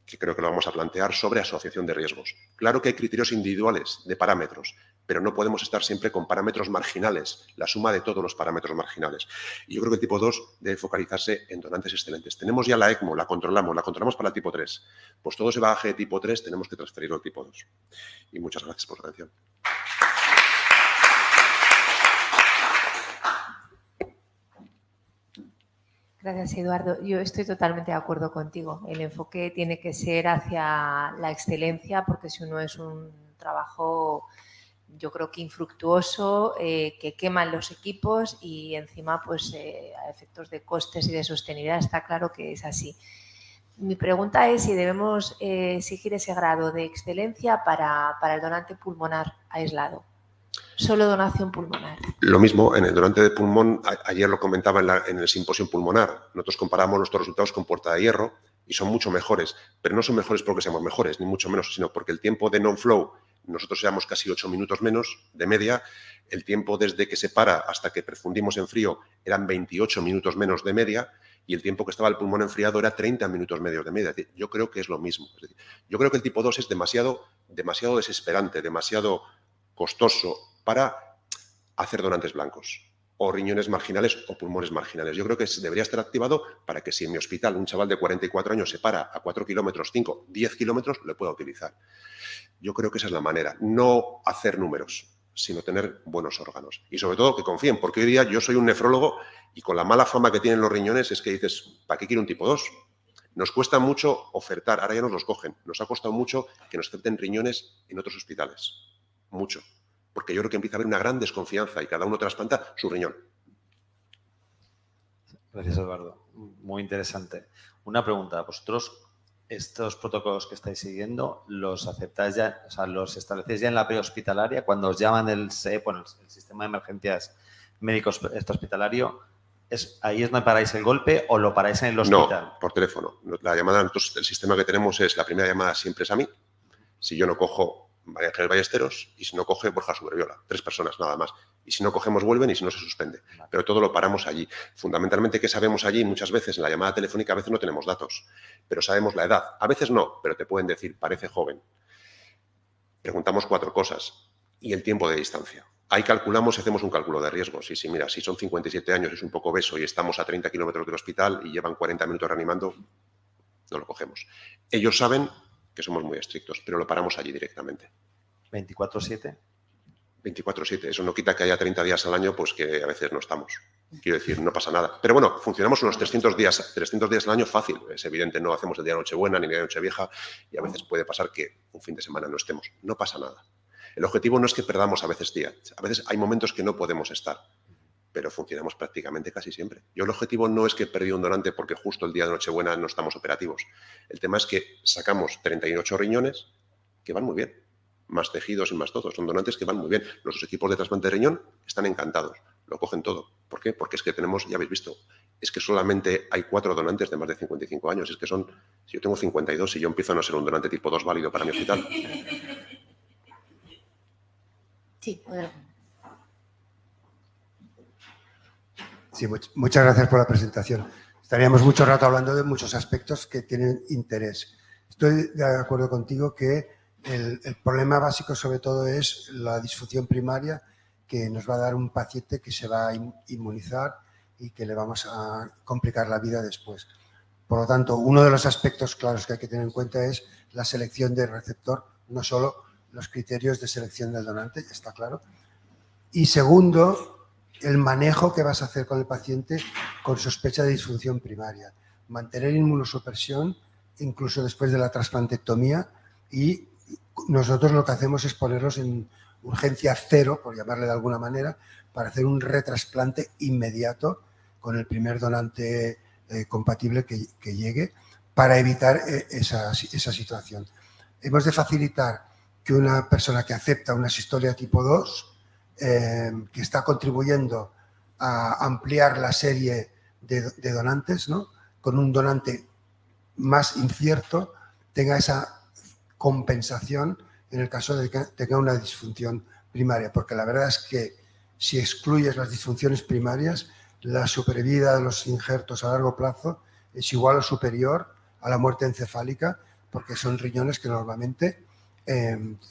que creo que lo vamos a plantear, sobre asociación de riesgos. Claro que hay criterios individuales de parámetros, pero no podemos estar siempre con parámetros marginales, la suma de todos los parámetros marginales. Y yo creo que el tipo 2 debe focalizarse en donantes excelentes. Tenemos ya la ECMO, la controlamos para el tipo 3. Pues todo ese bagaje de tipo 3 tenemos que transferirlo al tipo 2. Y muchas gracias por su atención. Gracias, Eduardo. Yo estoy totalmente de acuerdo contigo. El enfoque tiene que ser hacia la excelencia, porque si no es un trabajo, yo creo que infructuoso, que queman los equipos y encima, pues, a efectos de costes y de sostenibilidad, está claro que es así. Mi pregunta es si debemos exigir ese grado de excelencia para el donante pulmonar aislado. Solo donación pulmonar. Lo mismo en el donante de pulmón, ayer lo comentaba en el simposio pulmonar. Nosotros comparamos nuestros resultados con Puerta de Hierro y son mucho mejores, pero no son mejores porque seamos mejores, ni mucho menos, sino porque el tiempo de non-flow, nosotros llevamos casi 8 minutos menos de media, el tiempo desde que se para hasta que perfundimos en frío eran 28 minutos menos de media y el tiempo que estaba el pulmón enfriado era 30 minutos medios de media. Es decir, yo creo que es lo mismo. Es decir, yo creo que el tipo 2 es demasiado desesperante, demasiado costoso para hacer donantes blancos, o riñones marginales o pulmones marginales. Yo creo que debería estar activado para que si en mi hospital un chaval de 44 años se para a 4 kilómetros, 5, 10 kilómetros, lo pueda utilizar. Yo creo que esa es la manera. No hacer números, sino tener buenos órganos. Y sobre todo que confíen, porque hoy día yo soy un nefrólogo y con la mala fama que tienen los riñones es que dices, ¿para qué quiero un tipo 2? Nos cuesta mucho ofertar, ahora ya nos los cogen. Nos ha costado mucho que nos acepten riñones en otros hospitales. Mucho. Porque yo creo que empieza a haber una gran desconfianza y cada uno trasplanta su riñón. Gracias, Eduardo. Muy interesante. Una pregunta. ¿Vosotros estos protocolos que estáis siguiendo los aceptáis ya, o sea, los establecéis ya en la prehospitalaria cuando os llaman el SEP, bueno, el Sistema de Emergencias Médicos Hospitalario? ¿Ahí es donde paráis el golpe o lo paráis en el hospital? No, por teléfono. La llamada, nosotros, el sistema que tenemos es la primera llamada siempre es a mí. Si yo no cojo, María Ángeles Ballesteros, y si no coge, Borja Suberviola. 3 personas nada más. Y si no cogemos, vuelven y si no, se suspende. Pero todo lo paramos allí. Fundamentalmente, ¿qué sabemos allí? Muchas veces en la llamada telefónica a veces no tenemos datos, pero sabemos la edad. A veces no, pero te pueden decir, parece joven. Preguntamos 4 cosas y el tiempo de distancia. Ahí calculamos y hacemos un cálculo de riesgos. Y si, mira, si son 57 años, es un poco obeso y estamos a 30 kilómetros del hospital y llevan 40 minutos reanimando, no lo cogemos. Ellos saben que somos muy estrictos, pero lo paramos allí directamente. ¿24/7? 24/7. Eso no quita que haya 30 días al año, pues que a veces no estamos. Quiero decir, no pasa nada. Pero bueno, funcionamos unos 300 días al año fácil. Es evidente, no hacemos el día de Nochebuena ni el día de Nochevieja y a veces puede pasar que un fin de semana no estemos. No pasa nada. El objetivo no es que perdamos a veces días. A veces hay momentos que no podemos estar, pero funcionamos prácticamente casi siempre. Yo el objetivo no es que perdí un donante porque justo el día de Nochebuena no estamos operativos. El tema es que sacamos 38 riñones que van muy bien, más tejidos y más todo. Son donantes que van muy bien. Los equipos de trasplante de riñón están encantados, lo cogen todo. ¿Por qué? Porque es que tenemos, ya habéis visto, es que solamente hay 4 donantes de más de 55 años. Es que son, si yo tengo 52 y yo empiezo a no ser un donante tipo 2 válido para mi hospital. Sí, bueno. Sí, muchas gracias por la presentación. Estaríamos mucho rato hablando de muchos aspectos que tienen interés. Estoy de acuerdo contigo que el problema básico sobre todo es la disfunción primaria que nos va a dar un paciente que se va a inmunizar y que le vamos a complicar la vida después. Por lo tanto, uno de los aspectos claros que hay que tener en cuenta es la selección del receptor, no solo los criterios de selección del donante, ya está claro. Y segundo, el manejo que vas a hacer con el paciente con sospecha de disfunción primaria. Mantener inmunosupresión incluso después de la trasplantectomía y nosotros lo que hacemos es ponerlos en urgencia 0, por llamarle de alguna manera, para hacer un retrasplante inmediato con el primer donante compatible que llegue para evitar esa situación. Hemos de facilitar que una persona que acepta una sistolia tipo 2 que está contribuyendo a ampliar la serie de donantes, ¿no? Con un donante más incierto, tenga esa compensación en el caso de que tenga una disfunción primaria, porque la verdad es que si excluyes las disfunciones primarias, la supervida de los injertos a largo plazo es igual o superior a la muerte encefálica, porque son riñones que normalmente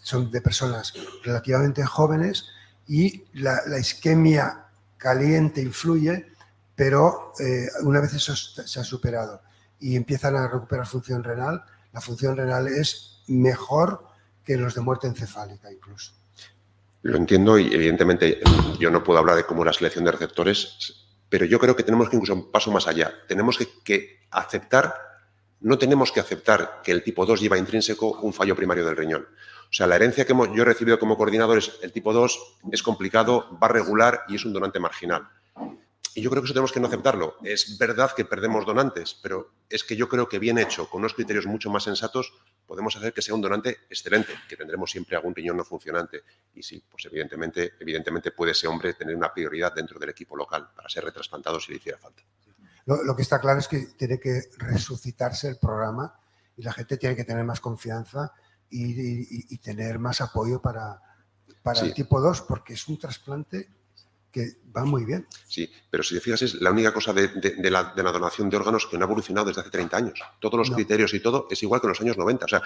son de personas relativamente jóvenes y la isquemia caliente influye, pero una vez eso se ha superado y empiezan a recuperar función renal, la función renal es mejor que los de muerte encefálica incluso. Lo entiendo y evidentemente yo no puedo hablar de cómo es la selección de receptores, pero yo creo que tenemos que ir incluso un paso más allá. Tenemos que aceptar, no tenemos que aceptar que el tipo 2 lleva intrínseco un fallo primario del riñón. O sea, la herencia que yo he recibido como coordinador es el tipo 2, es complicado, va regular y es un donante marginal. Y yo creo que eso tenemos que no aceptarlo. Es verdad que perdemos donantes, pero es que yo creo que bien hecho, con unos criterios mucho más sensatos, podemos hacer que sea un donante excelente, que tendremos siempre algún riñón no funcionante. Y sí, pues evidentemente puede ese hombre tener una prioridad dentro del equipo local para ser retrasplantado si le hiciera falta. Lo que está claro es que tiene que resucitarse el programa y la gente tiene que tener más confianza y tener más apoyo para Sí. el tipo 2, porque es un trasplante que va muy bien. Sí, pero si te fijas es la única cosa de la donación de órganos que no ha evolucionado desde hace 30 años. Todos los criterios y todo es igual que en los años 90. O sea,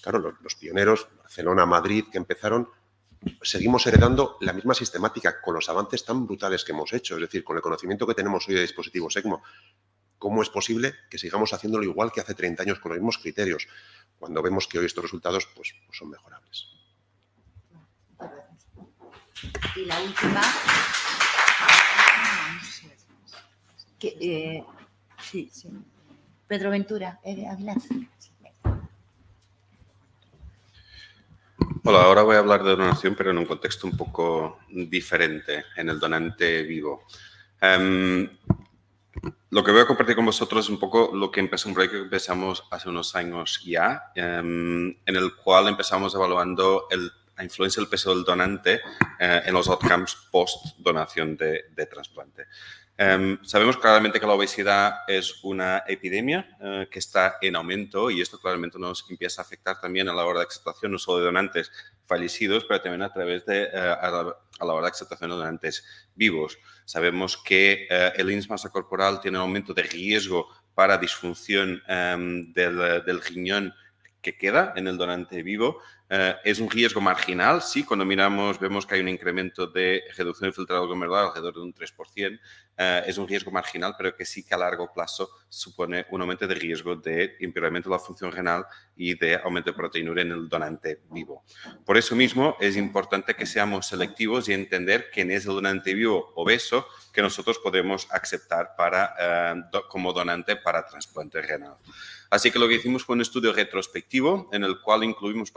claro, los pioneros, Barcelona, Madrid, que empezaron, seguimos heredando la misma sistemática con los avances tan brutales que hemos hecho. Es decir, con el conocimiento que tenemos hoy de dispositivos ECMO, ¿cómo es posible que sigamos haciéndolo igual que hace 30 años con los mismos criterios? Cuando vemos que hoy estos resultados pues son mejorables. Y la última... sí. Pedro Ventura, Aguilar. Hola, ahora voy a hablar de donación, pero en un contexto un poco diferente, en el donante vivo. Lo que voy a compartir con vosotros es un poco un proyecto que empezamos hace unos años ya, en el cual empezamos evaluando la influencia del peso del donante en los outcomes post-donación de trasplante. Sabemos claramente que la obesidad es una epidemia que está en aumento y esto claramente nos empieza a afectar también a la hora de aceptación no solo de donantes fallecidos, pero también a la hora de aceptación de donantes vivos. Sabemos que el índice de masa corporal tiene un aumento de riesgo para disfunción del riñón que queda en el donante vivo. Es un riesgo marginal, sí, cuando miramos vemos que hay un incremento de reducción del filtrado glomerular alrededor de un 3%, es un riesgo marginal, pero que sí que a largo plazo supone un aumento de riesgo de empeoramiento de la función renal y de aumento de proteinuria en el donante vivo. Por eso mismo es importante que seamos selectivos y entender quién es el donante vivo obeso que nosotros podemos aceptar como donante para trasplante renal. Así que lo que hicimos fue un estudio retrospectivo en el cual incluimos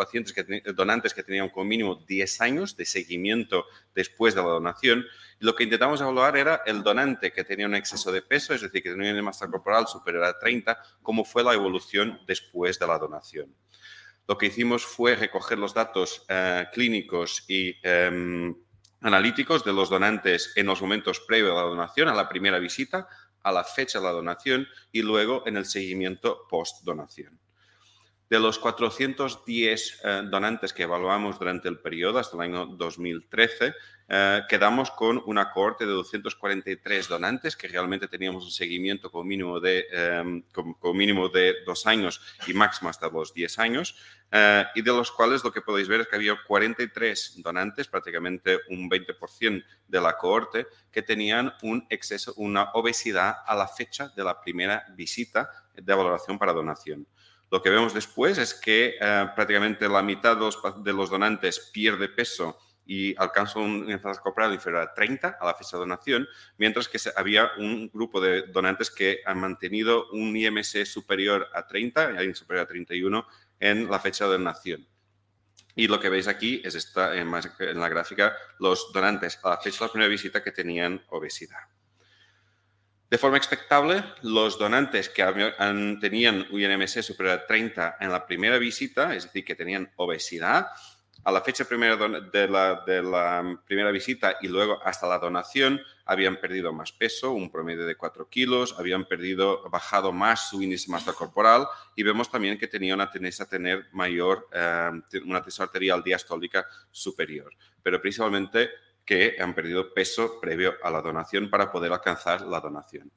donantes que tenían como mínimo 10 años de seguimiento después de la donación. Y lo que intentamos evaluar era el donante que tenía un exceso de peso, es decir, que tenía una masa corporal superior a 30, cómo fue la evolución después de la donación. Lo que hicimos fue recoger los datos clínicos y analíticos de los donantes en los momentos previos a la donación, a la primera visita, a la fecha de la donación y luego en el seguimiento post-donación. De los 410 donantes que evaluamos durante el periodo hasta el año 2013, quedamos con una cohorte de 243 donantes que realmente teníamos un seguimiento con mínimo de 2 años y máximo hasta los 10 años, y de los cuales lo que podéis ver es que había 43 donantes, prácticamente un 20% de la cohorte, que tenían una obesidad a la fecha de la primera visita de valoración para donación. Lo que vemos después es que prácticamente la mitad de los donantes pierde peso y alcanza un índice corporal inferior a 30 a la fecha de donación, mientras que había un grupo de donantes que han mantenido un IMC superior a 30 y superior a 31 en la fecha de donación. Y lo que veis aquí es en la gráfica los donantes a la fecha de la primera visita que tenían obesidad. De forma expectable, los donantes que tenían un IMC superior a 30 en la primera visita, es decir, que tenían obesidad, a la fecha primera de la primera visita y luego hasta la donación, habían perdido más peso, un promedio de 4 kilos, habían bajado más su índice de masa corporal y vemos también que tenía una tendencia a tener una tensión arterial diastólica superior, pero principalmente que han perdido peso previo a la donación para poder alcanzar la donación.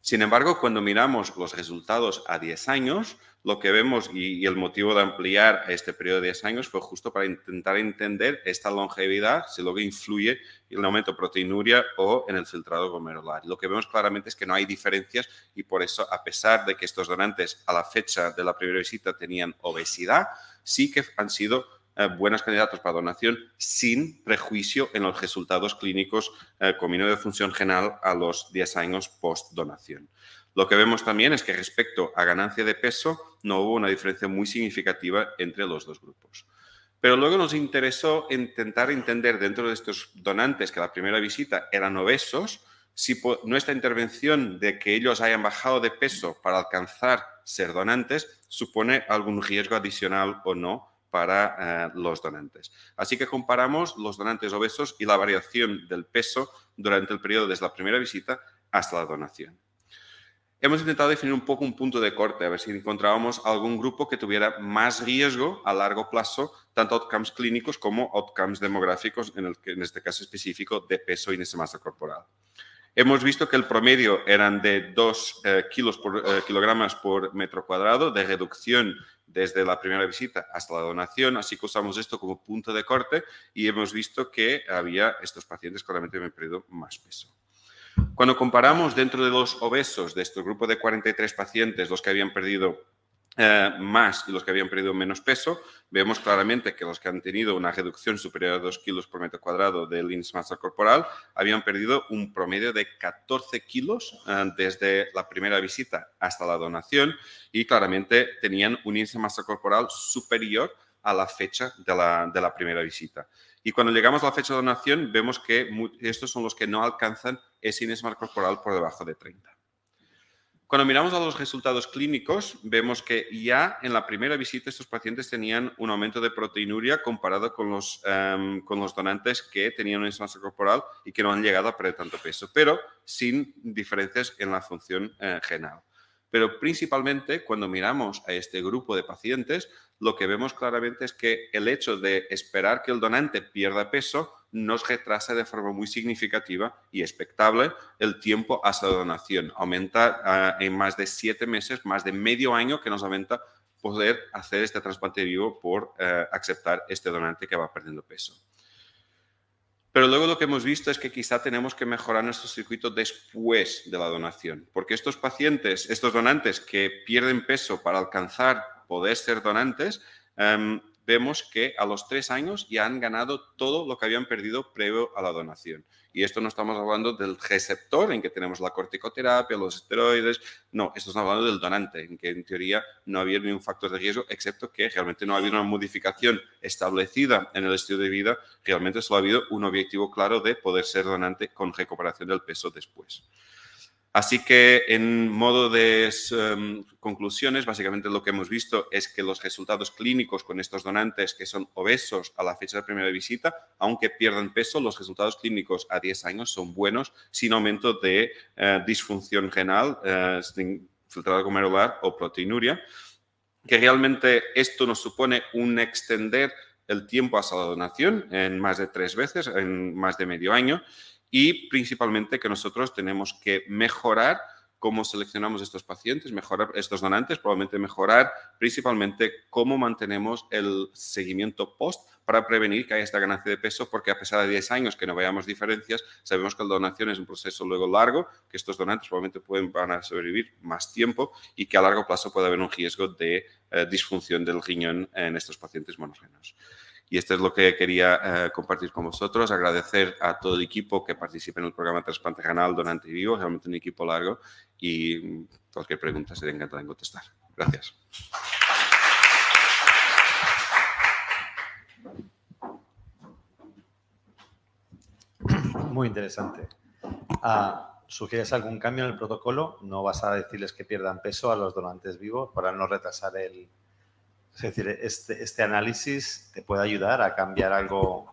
Sin embargo, cuando miramos los resultados a 10 años, lo que vemos, y el motivo de ampliar este periodo de 10 años fue justo para intentar entender esta longevidad, si luego influye en el aumento de proteinuria o en el filtrado glomerular. Lo que vemos claramente es que no hay diferencias y por eso, a pesar de que estos donantes a la fecha de la primera visita tenían obesidad, sí que han sido buenos candidatos para donación sin prejuicio en los resultados clínicos con mínimo de función renal a los 10 años post-donación. Lo que vemos también es que respecto a ganancia de peso no hubo una diferencia muy significativa entre los dos grupos. Pero luego nos interesó intentar entender dentro de estos donantes que a la primera visita eran obesos, si nuestra intervención de que ellos hayan bajado de peso para alcanzar ser donantes supone algún riesgo adicional o no para los donantes. Así que comparamos los donantes obesos y la variación del peso durante el periodo desde la primera visita hasta la donación. Hemos intentado definir un poco un punto de corte, a ver si encontrábamos algún grupo que tuviera más riesgo a largo plazo, tanto outcomes clínicos como outcomes demográficos, en este caso específico de peso y de masa corporal. Hemos visto que el promedio eran de 2 kilogramos por metro cuadrado de reducción desde la primera visita hasta la donación, así que usamos esto como punto de corte y hemos visto que había estos pacientes claramente que habían perdido más peso. Cuando comparamos dentro de los obesos de este grupo de 43 pacientes, los que habían perdido más y los que habían perdido menos peso, vemos claramente que los que han tenido una reducción superior a 2 kilos por metro cuadrado del índice de masa corporal habían perdido un promedio de 14 kilos desde la primera visita hasta la donación y claramente tenían un índice de masa corporal superior a la fecha de la primera visita. Y cuando llegamos a la fecha de donación, vemos que estos son los que no alcanzan ese índice de masa corporal por debajo de 30. Cuando miramos a los resultados clínicos, vemos que ya en la primera visita estos pacientes tenían un aumento de proteinuria comparado con los donantes que tenían una masa corporal y que no han llegado a perder tanto peso, pero sin diferencias en la función renal. Pero principalmente cuando miramos a este grupo de pacientes, lo que vemos claramente es que el hecho de esperar que el donante pierda peso nos retrasa de forma muy significativa y expectable el tiempo hasta la donación. Aumenta en más de 7 meses, más de medio año que nos aumenta poder hacer este trasplante vivo por aceptar este donante que va perdiendo peso. Pero luego lo que hemos visto es que quizá tenemos que mejorar nuestro circuito después de la donación, porque estos pacientes, estos donantes que pierden peso para alcanzar poder ser donantes, vemos que a los 3 años ya han ganado todo lo que habían perdido previo a la donación. Y esto no estamos hablando del receptor, en que tenemos la corticoterapia, los esteroides. No, estamos hablando del donante, en que en teoría no había ningún factor de riesgo, excepto que realmente no ha habido una modificación establecida en el estilo de vida. Realmente solo ha habido un objetivo claro de poder ser donante con recuperación del peso después. Así que en modo de conclusiones, básicamente lo que hemos visto es que los resultados clínicos con estos donantes que son obesos a la fecha de primera visita, aunque pierdan peso, los resultados clínicos a 10 años son buenos sin aumento de disfunción renal, sin filtrado glomerular o proteinuria, que realmente esto nos supone un extender el tiempo hasta la donación en más de 3 veces, en más de medio año, y principalmente que nosotros tenemos que mejorar cómo seleccionamos estos pacientes, mejorar estos donantes, probablemente mejorar principalmente cómo mantenemos el seguimiento post para prevenir que haya esta ganancia de peso, porque a pesar de 10 años que no veamos diferencias, sabemos que la donación es un proceso luego largo, que estos donantes probablemente van a sobrevivir más tiempo y que a largo plazo puede haber un riesgo de disfunción del riñón en estos pacientes monógenos. Y esto es lo que quería compartir con vosotros. Agradecer a todo el equipo que participa en el programa Trasplante Renal Donante Vivo. Realmente un equipo largo y cualquier pregunta seré encantado en contestar. Gracias. Muy interesante. ¿Sugieres algún cambio en el protocolo? ¿No vas a decirles que pierdan peso a los donantes vivos para no retrasar el...? Es decir, este análisis te puede ayudar a cambiar algo.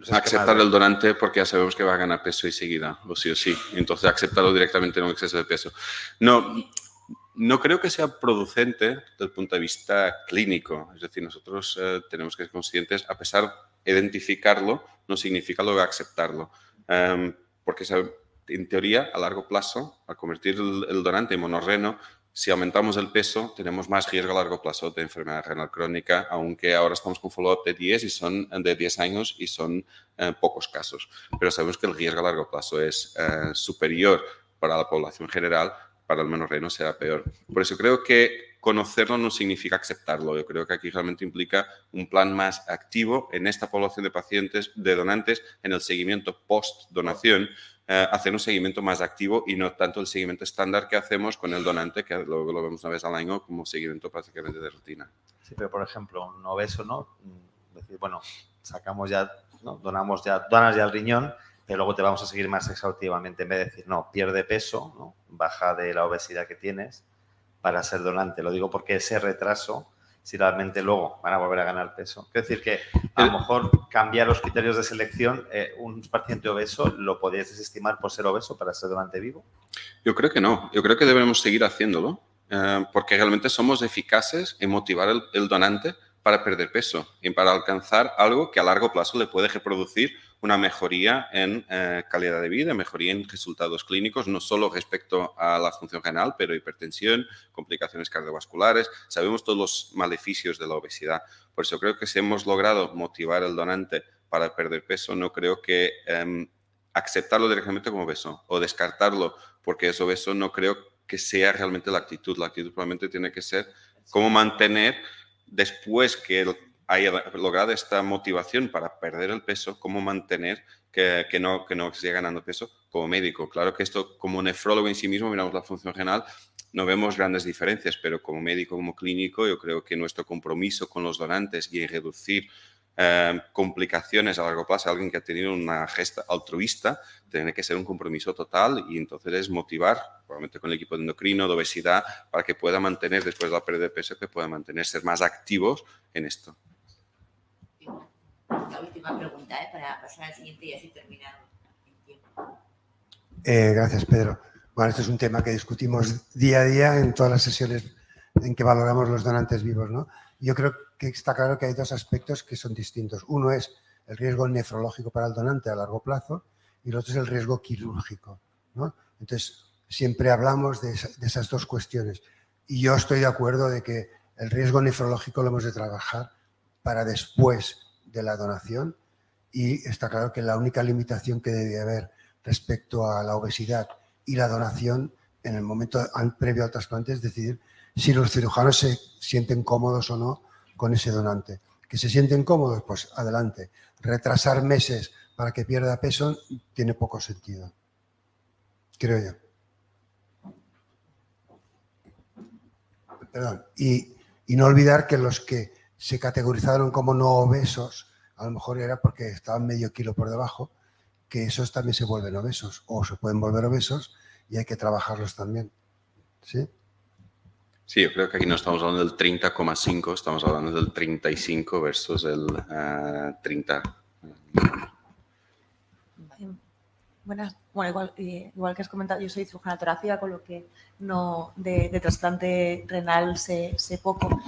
Aceptar el donante porque ya sabemos que va a ganar peso enseguida, o sí o sí. Entonces, aceptarlo directamente en un exceso de peso. No creo que sea producente desde el punto de vista clínico. Es decir, nosotros tenemos que ser conscientes, a pesar de identificarlo, no significa luego aceptarlo. Porque en teoría, a largo plazo, al convertir el donante en monorreno, si aumentamos el peso, tenemos más riesgo a largo plazo de enfermedad renal crónica, aunque ahora estamos con follow-up de 10 años y son pocos casos. Pero sabemos que el riesgo a largo plazo es superior para la población general, para el monorreno será peor. Por eso creo que conocerlo no significa aceptarlo. Yo creo que aquí realmente implica un plan más activo en esta población de pacientes, de donantes, en el seguimiento post-donación, hacer un seguimiento más activo y no tanto el seguimiento estándar que hacemos con el donante, que luego lo vemos una vez al año como seguimiento prácticamente de rutina. Sí, pero por ejemplo, un obeso, ¿no? Decir, bueno, sacamos ya, ¿no? Donas ya el riñón, pero luego te vamos a seguir más exhaustivamente. En vez de decir, no, pierde peso, ¿no? Baja de la obesidad que tienes para ser donante. Lo digo porque ese retraso, si realmente luego van a volver a ganar peso. Quiero decir que a lo mejor cambiar los criterios de selección, un paciente obeso, ¿lo podrías desestimar por ser obeso para ser donante vivo? Yo creo que no. Yo creo que debemos seguir haciéndolo porque realmente somos eficaces en motivar el donante para perder peso y para alcanzar algo que a largo plazo le puede reproducir una mejoría en calidad de vida, mejoría en resultados clínicos, no solo respecto a la función renal, pero hipertensión, complicaciones cardiovasculares. Sabemos todos los maleficios de la obesidad. Por eso creo que si hemos logrado motivar al donante para perder peso, no creo que aceptarlo directamente como obeso o descartarlo porque es obeso, no creo que sea realmente la actitud. La actitud probablemente tiene que ser cómo mantener, después que haya logrado esta motivación para perder el peso, cómo mantener que no siga ganando peso como médico. Claro que esto, como nefrólogo en sí mismo, miramos la función renal, no vemos grandes diferencias, pero como médico, como clínico, yo creo que nuestro compromiso con los donantes y en reducir complicaciones a largo plazo, alguien que ha tenido una gesta altruista, tiene que ser un compromiso total y entonces es motivar, probablemente con el equipo de endocrino, de obesidad, para que pueda mantener, después de la pérdida de peso, que pueda mantener, ser más activos en esto. La última pregunta, para pasar al siguiente y así terminar el tiempo. Gracias, Pedro. Bueno, este es un tema que discutimos día a día en todas las sesiones en que valoramos los donantes vivos, ¿no? Yo creo que está claro que hay dos aspectos que son distintos. Uno es el riesgo nefrológico para el donante a largo plazo y el otro es el riesgo quirúrgico, ¿no? Entonces, siempre hablamos de esas dos cuestiones. Y yo estoy de acuerdo de que el riesgo nefrológico lo hemos de trabajar para después de la donación y está claro que la única limitación que debe haber respecto a la obesidad y la donación en el momento previo al trasplante es decidir si los cirujanos se sienten cómodos o no con ese donante. ¿Que se sienten cómodos? Pues adelante. Retrasar meses para que pierda peso tiene poco sentido, creo yo. Perdón. Y no olvidar que los que se categorizaron como no obesos, a lo mejor era porque estaban medio kilo por debajo, que esos también se vuelven obesos o se pueden volver obesos y hay que trabajarlos también. ¿Sí? Sí, yo creo que aquí no estamos hablando del 30,5, estamos hablando del 35 versus el 30. Buenas. Bueno, igual que has comentado, yo soy cirujana torácica, con lo que no de trasplante renal sé poco.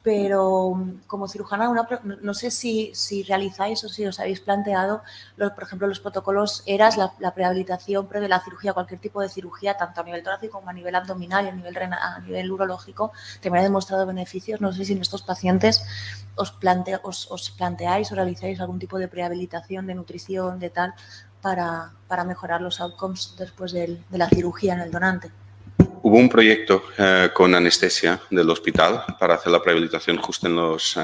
Pero como cirujana, no sé si realizáis o si os habéis planteado, por ejemplo, los protocolos ERAS, la prehabilitación previa a la cirugía, cualquier tipo de cirugía, tanto a nivel torácico como a nivel abdominal y a nivel urológico, también ha demostrado beneficios. No sé si en estos pacientes os planteáis o realizáis algún tipo de prehabilitación, de nutrición, de tal, para mejorar los outcomes después de la cirugía en el donante. Hubo un proyecto con anestesia del hospital para hacer la prehabilitación justo en los,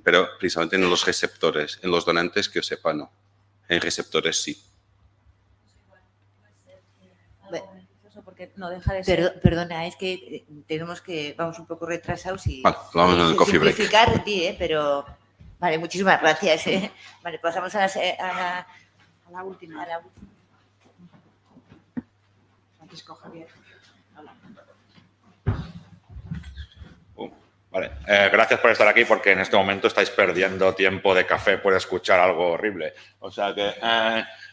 pero precisamente en los receptores, en los donantes que yo sepa no, en receptores sí. Porque no deja de ser. Perdona, es que vamos un poco retrasados y vale, vamos en el coffee break. Simplificar, pero vale, muchísimas gracias. Vale, pasamos a la última. Francisco Javier. Vale, gracias por estar aquí porque en este momento estáis perdiendo tiempo de café por escuchar algo horrible. O sea que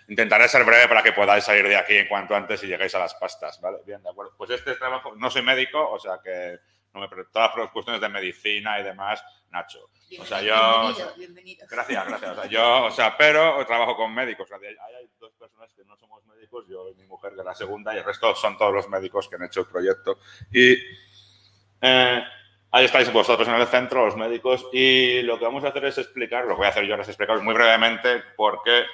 intentaré ser breve para que podáis salir de aquí en cuanto antes y lleguéis a las pastas. ¿Vale? Bien, de acuerdo. Pues este trabajo, no soy médico, o sea que no me todas las cuestiones de medicina y demás, Nacho. O sea, bienvenido. Gracias. O sea, pero trabajo con médicos. O sea, hay dos personas que no somos médicos médicos, yo y mi mujer de la segunda, y el resto son todos los médicos que han hecho el proyecto. Y ahí estáis vosotros en el centro, los médicos, y lo que vamos a hacer es explicar, lo que voy a hacer yo ahora es explicaros muy brevemente por qué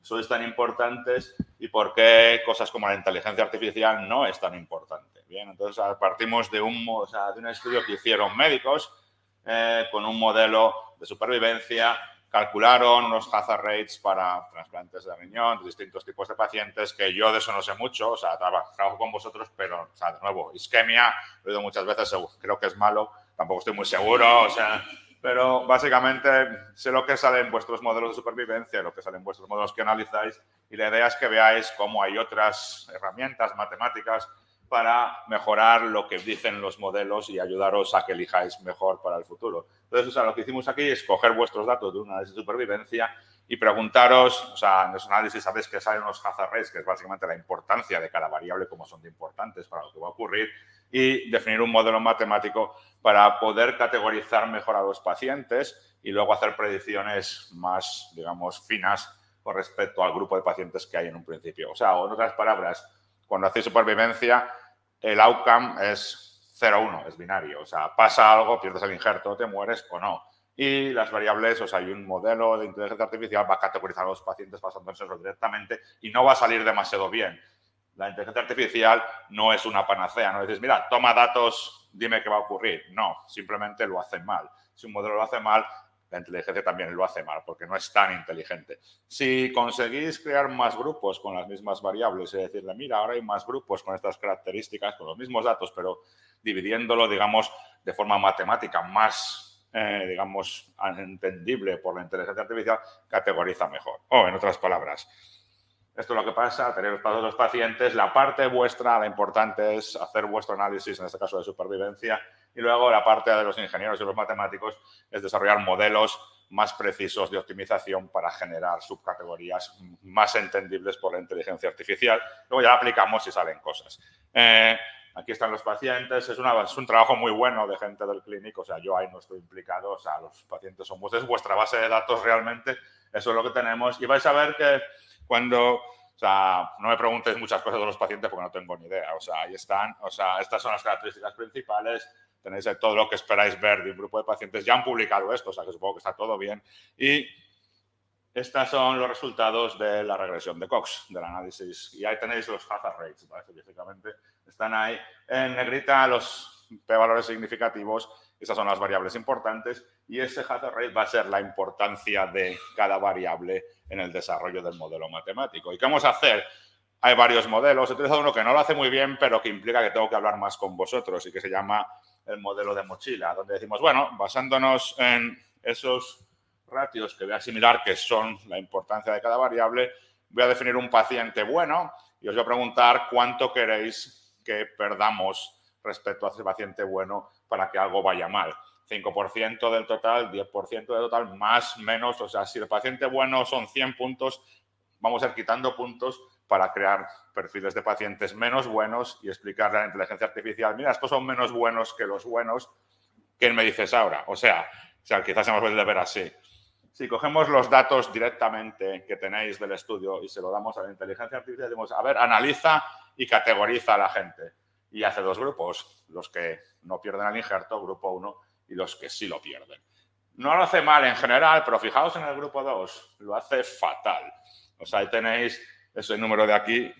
sois tan importantes y por qué cosas como la inteligencia artificial no es tan importante. Bien, entonces partimos de un estudio que hicieron médicos con un modelo de supervivencia, calcularon unos hazard rates para trasplantes de riñón, de distintos tipos de pacientes, que yo de eso no sé mucho, o sea, trabajo con vosotros, pero, o sea, de nuevo, isquemia, lo he oído muchas veces, creo que es malo, tampoco estoy muy seguro, o sea, pero básicamente sé lo que sale en vuestros modelos de supervivencia, lo que sale en vuestros modelos que analizáis, y la idea es que veáis cómo hay otras herramientas matemáticas para mejorar lo que dicen los modelos y ayudaros a que elijáis mejor para el futuro. Entonces, o sea, lo que hicimos aquí es coger vuestros datos de un análisis de supervivencia y preguntaros, o sea, en los análisis sabéis que salen unos hazard rates, que es básicamente la importancia de cada variable, cómo son de importantes para lo que va a ocurrir, y definir un modelo matemático para poder categorizar mejor a los pacientes y luego hacer predicciones más, digamos, finas con respecto al grupo de pacientes que hay en un principio. O sea, en otras palabras, cuando hacéis supervivencia, el outcome es 0-1, es binario. O sea, pasa algo, pierdes el injerto, te mueres o no. Y las variables, o sea, hay un modelo de inteligencia artificial, va a categorizar a los pacientes basándose en eso directamente y no va a salir demasiado bien. La inteligencia artificial no es una panacea, no dices, mira, toma datos, dime qué va a ocurrir. No, simplemente lo hace mal. Si un modelo lo hace mal, la inteligencia también lo hace mal, porque no es tan inteligente. Si conseguís crear más grupos con las mismas variables y decirle, mira, ahora hay más grupos con estas características, con los mismos datos, pero dividiéndolo, digamos, de forma matemática más, digamos, entendible por la inteligencia artificial, categoriza mejor. O, en otras palabras, esto es lo que pasa, tenéis todos los pacientes, la parte vuestra, la importante es hacer vuestro análisis, en este caso de supervivencia, y luego la parte de los ingenieros y los matemáticos es desarrollar modelos más precisos de optimización para generar subcategorías más entendibles por la inteligencia artificial. Luego ya la aplicamos y salen cosas. Aquí están los pacientes, es un trabajo muy bueno de gente del clínico, o sea, yo ahí no estoy implicado, o sea, los pacientes son vuestros, es vuestra base de datos realmente, eso es lo que tenemos, y vais a ver que cuando, o sea, no me preguntéis muchas cosas de los pacientes porque no tengo ni idea, o sea, ahí están, o sea, estas son las características principales, tenéis todo lo que esperáis ver de un grupo de pacientes, ya han publicado esto, o sea, que supongo que está todo bien, y estos son los resultados de la regresión de Cox, del análisis, y ahí tenéis los hazard rates, ¿vale? Básicamente están ahí en negrita los p-valores significativos, esas son las variables importantes, y ese hazard rate va a ser la importancia de cada variable en el desarrollo del modelo matemático. ¿Y qué vamos a hacer? Hay varios modelos. He utilizado uno que no lo hace muy bien, pero que implica que tengo que hablar más con vosotros y que se llama el modelo de mochila, donde decimos, bueno, basándonos en esos ratios que voy a asimilar que son la importancia de cada variable, voy a definir un paciente bueno y os voy a preguntar cuánto queréis que perdamos respecto a ese paciente bueno para que algo vaya mal. 5% del total, 10% del total, más, menos. O sea, si el paciente bueno son 100 puntos, vamos a ir quitando puntos para crear perfiles de pacientes menos buenos y explicarle a la inteligencia artificial, mira, estos son menos buenos que los buenos. ¿Qué me dices ahora? O sea quizás hemos de ver así. Si cogemos los datos directamente que tenéis del estudio y se lo damos a la inteligencia artificial, decimos, a ver, analiza y categoriza a la gente. Y hace dos grupos, los que no pierden el injerto, grupo 1, y los que sí lo pierden. No lo hace mal en general, pero fijaos en el grupo 2, lo hace fatal. O sea, ahí tenéis ese número de aquí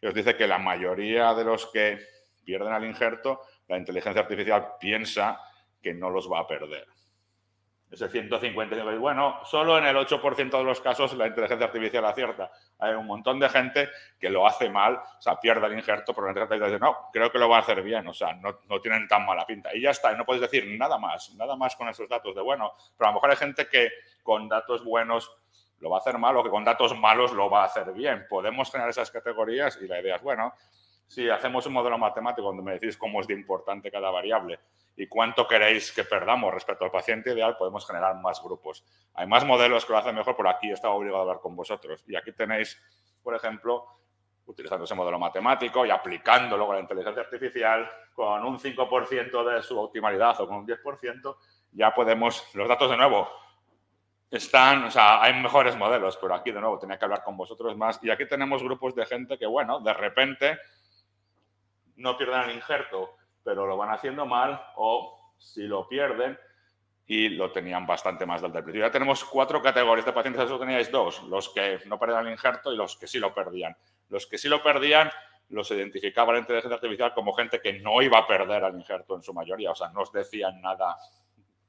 que os dice que la mayoría de los que pierden el injerto, la inteligencia artificial piensa que no los va a perder. Ese 155, bueno, solo en el 8% de los casos la inteligencia artificial acierta. Hay un montón de gente que lo hace mal, o sea, pierde el injerto, pero la inteligencia artificial dice, no, creo que lo va a hacer bien, o sea, no tienen tan mala pinta. Y ya está, y no podéis decir nada más con esos datos de bueno. Pero a lo mejor hay gente que con datos buenos lo va a hacer mal o que con datos malos lo va a hacer bien. Podemos generar esas categorías y la idea es, bueno, si hacemos un modelo matemático donde me decís cómo es de importante cada variable y cuánto queréis que perdamos respecto al paciente ideal, podemos generar más grupos. Hay más modelos que lo hacen mejor, pero aquí estaba obligado a hablar con vosotros. Y aquí tenéis, por ejemplo, utilizando ese modelo matemático y aplicándolo con la inteligencia artificial, con un 5% de su optimalidad o con un 10%, ya podemos, los datos de nuevo, o sea, hay mejores modelos, pero aquí de nuevo tenía que hablar con vosotros más. Y aquí tenemos grupos de gente que, bueno, de repente no pierden el injerto, pero lo van haciendo mal, o si lo pierden y lo tenían bastante más del principio. Ya tenemos 4 categorías de pacientes, eso teníais 2, los que no perdían el injerto y los que sí lo perdían. Los que sí lo perdían los identificaba la inteligencia artificial como gente que no iba a perder el injerto en su mayoría, o sea, no os decían nada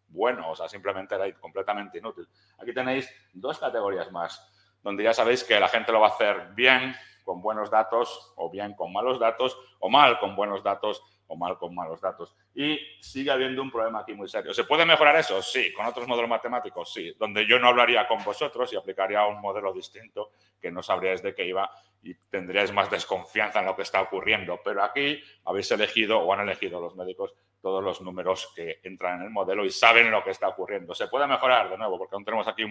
bueno, o sea, simplemente era completamente inútil. Aquí tenéis 2 categorías más, donde ya sabéis que la gente lo va a hacer bien, con buenos datos, o bien con malos datos, o mal con buenos datos, o mal con malos datos. Y sigue habiendo un problema aquí muy serio. ¿Se puede mejorar eso? Sí. ¿Con otros modelos matemáticos? Sí. Donde yo no hablaría con vosotros y aplicaría un modelo distinto que no sabríais de qué iba y tendríais más desconfianza en lo que está ocurriendo. Pero aquí habéis elegido, o han elegido los médicos, todos los números que entran en el modelo y saben lo que está ocurriendo. ¿Se puede mejorar? De nuevo, porque aún tenemos aquí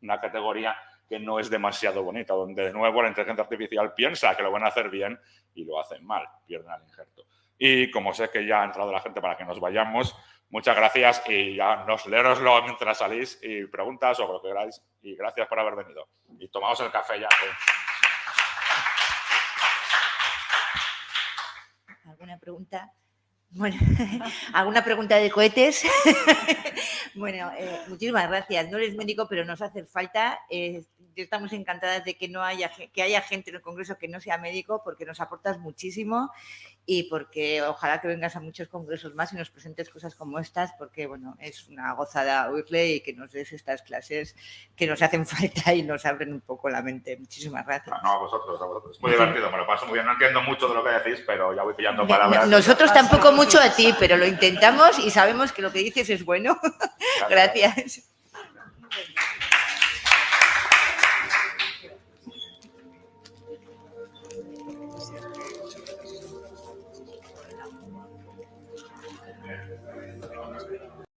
una categoría que no es demasiado bonita, donde de nuevo la inteligencia artificial piensa que lo van a hacer bien y lo hacen mal, pierden el injerto. Y como sé que ya ha entrado la gente para que nos vayamos, muchas gracias y ya nos leeroslo mientras salís y preguntas o lo que queráis. Y gracias por haber venido. Y tomaos el café ya. ¿Alguna pregunta? Bueno, ¿alguna pregunta de cohetes? Bueno, muchísimas gracias. No eres médico, pero nos hace falta. Estamos encantadas de que haya gente en el Congreso que no sea médico, porque nos aportas muchísimo y porque ojalá que vengas a muchos congresos más y nos presentes cosas como estas, porque bueno, es una gozada oírle y que nos des estas clases que nos hacen falta y nos abren un poco la mente. Muchísimas gracias. No, a vosotros, a vosotros. Es muy divertido, me lo paso muy bien. No entiendo mucho de lo que decís, pero ya voy pillando palabras. Nosotros tampoco mucho a ti, pero lo intentamos y sabemos que lo que dices es bueno. Gracias.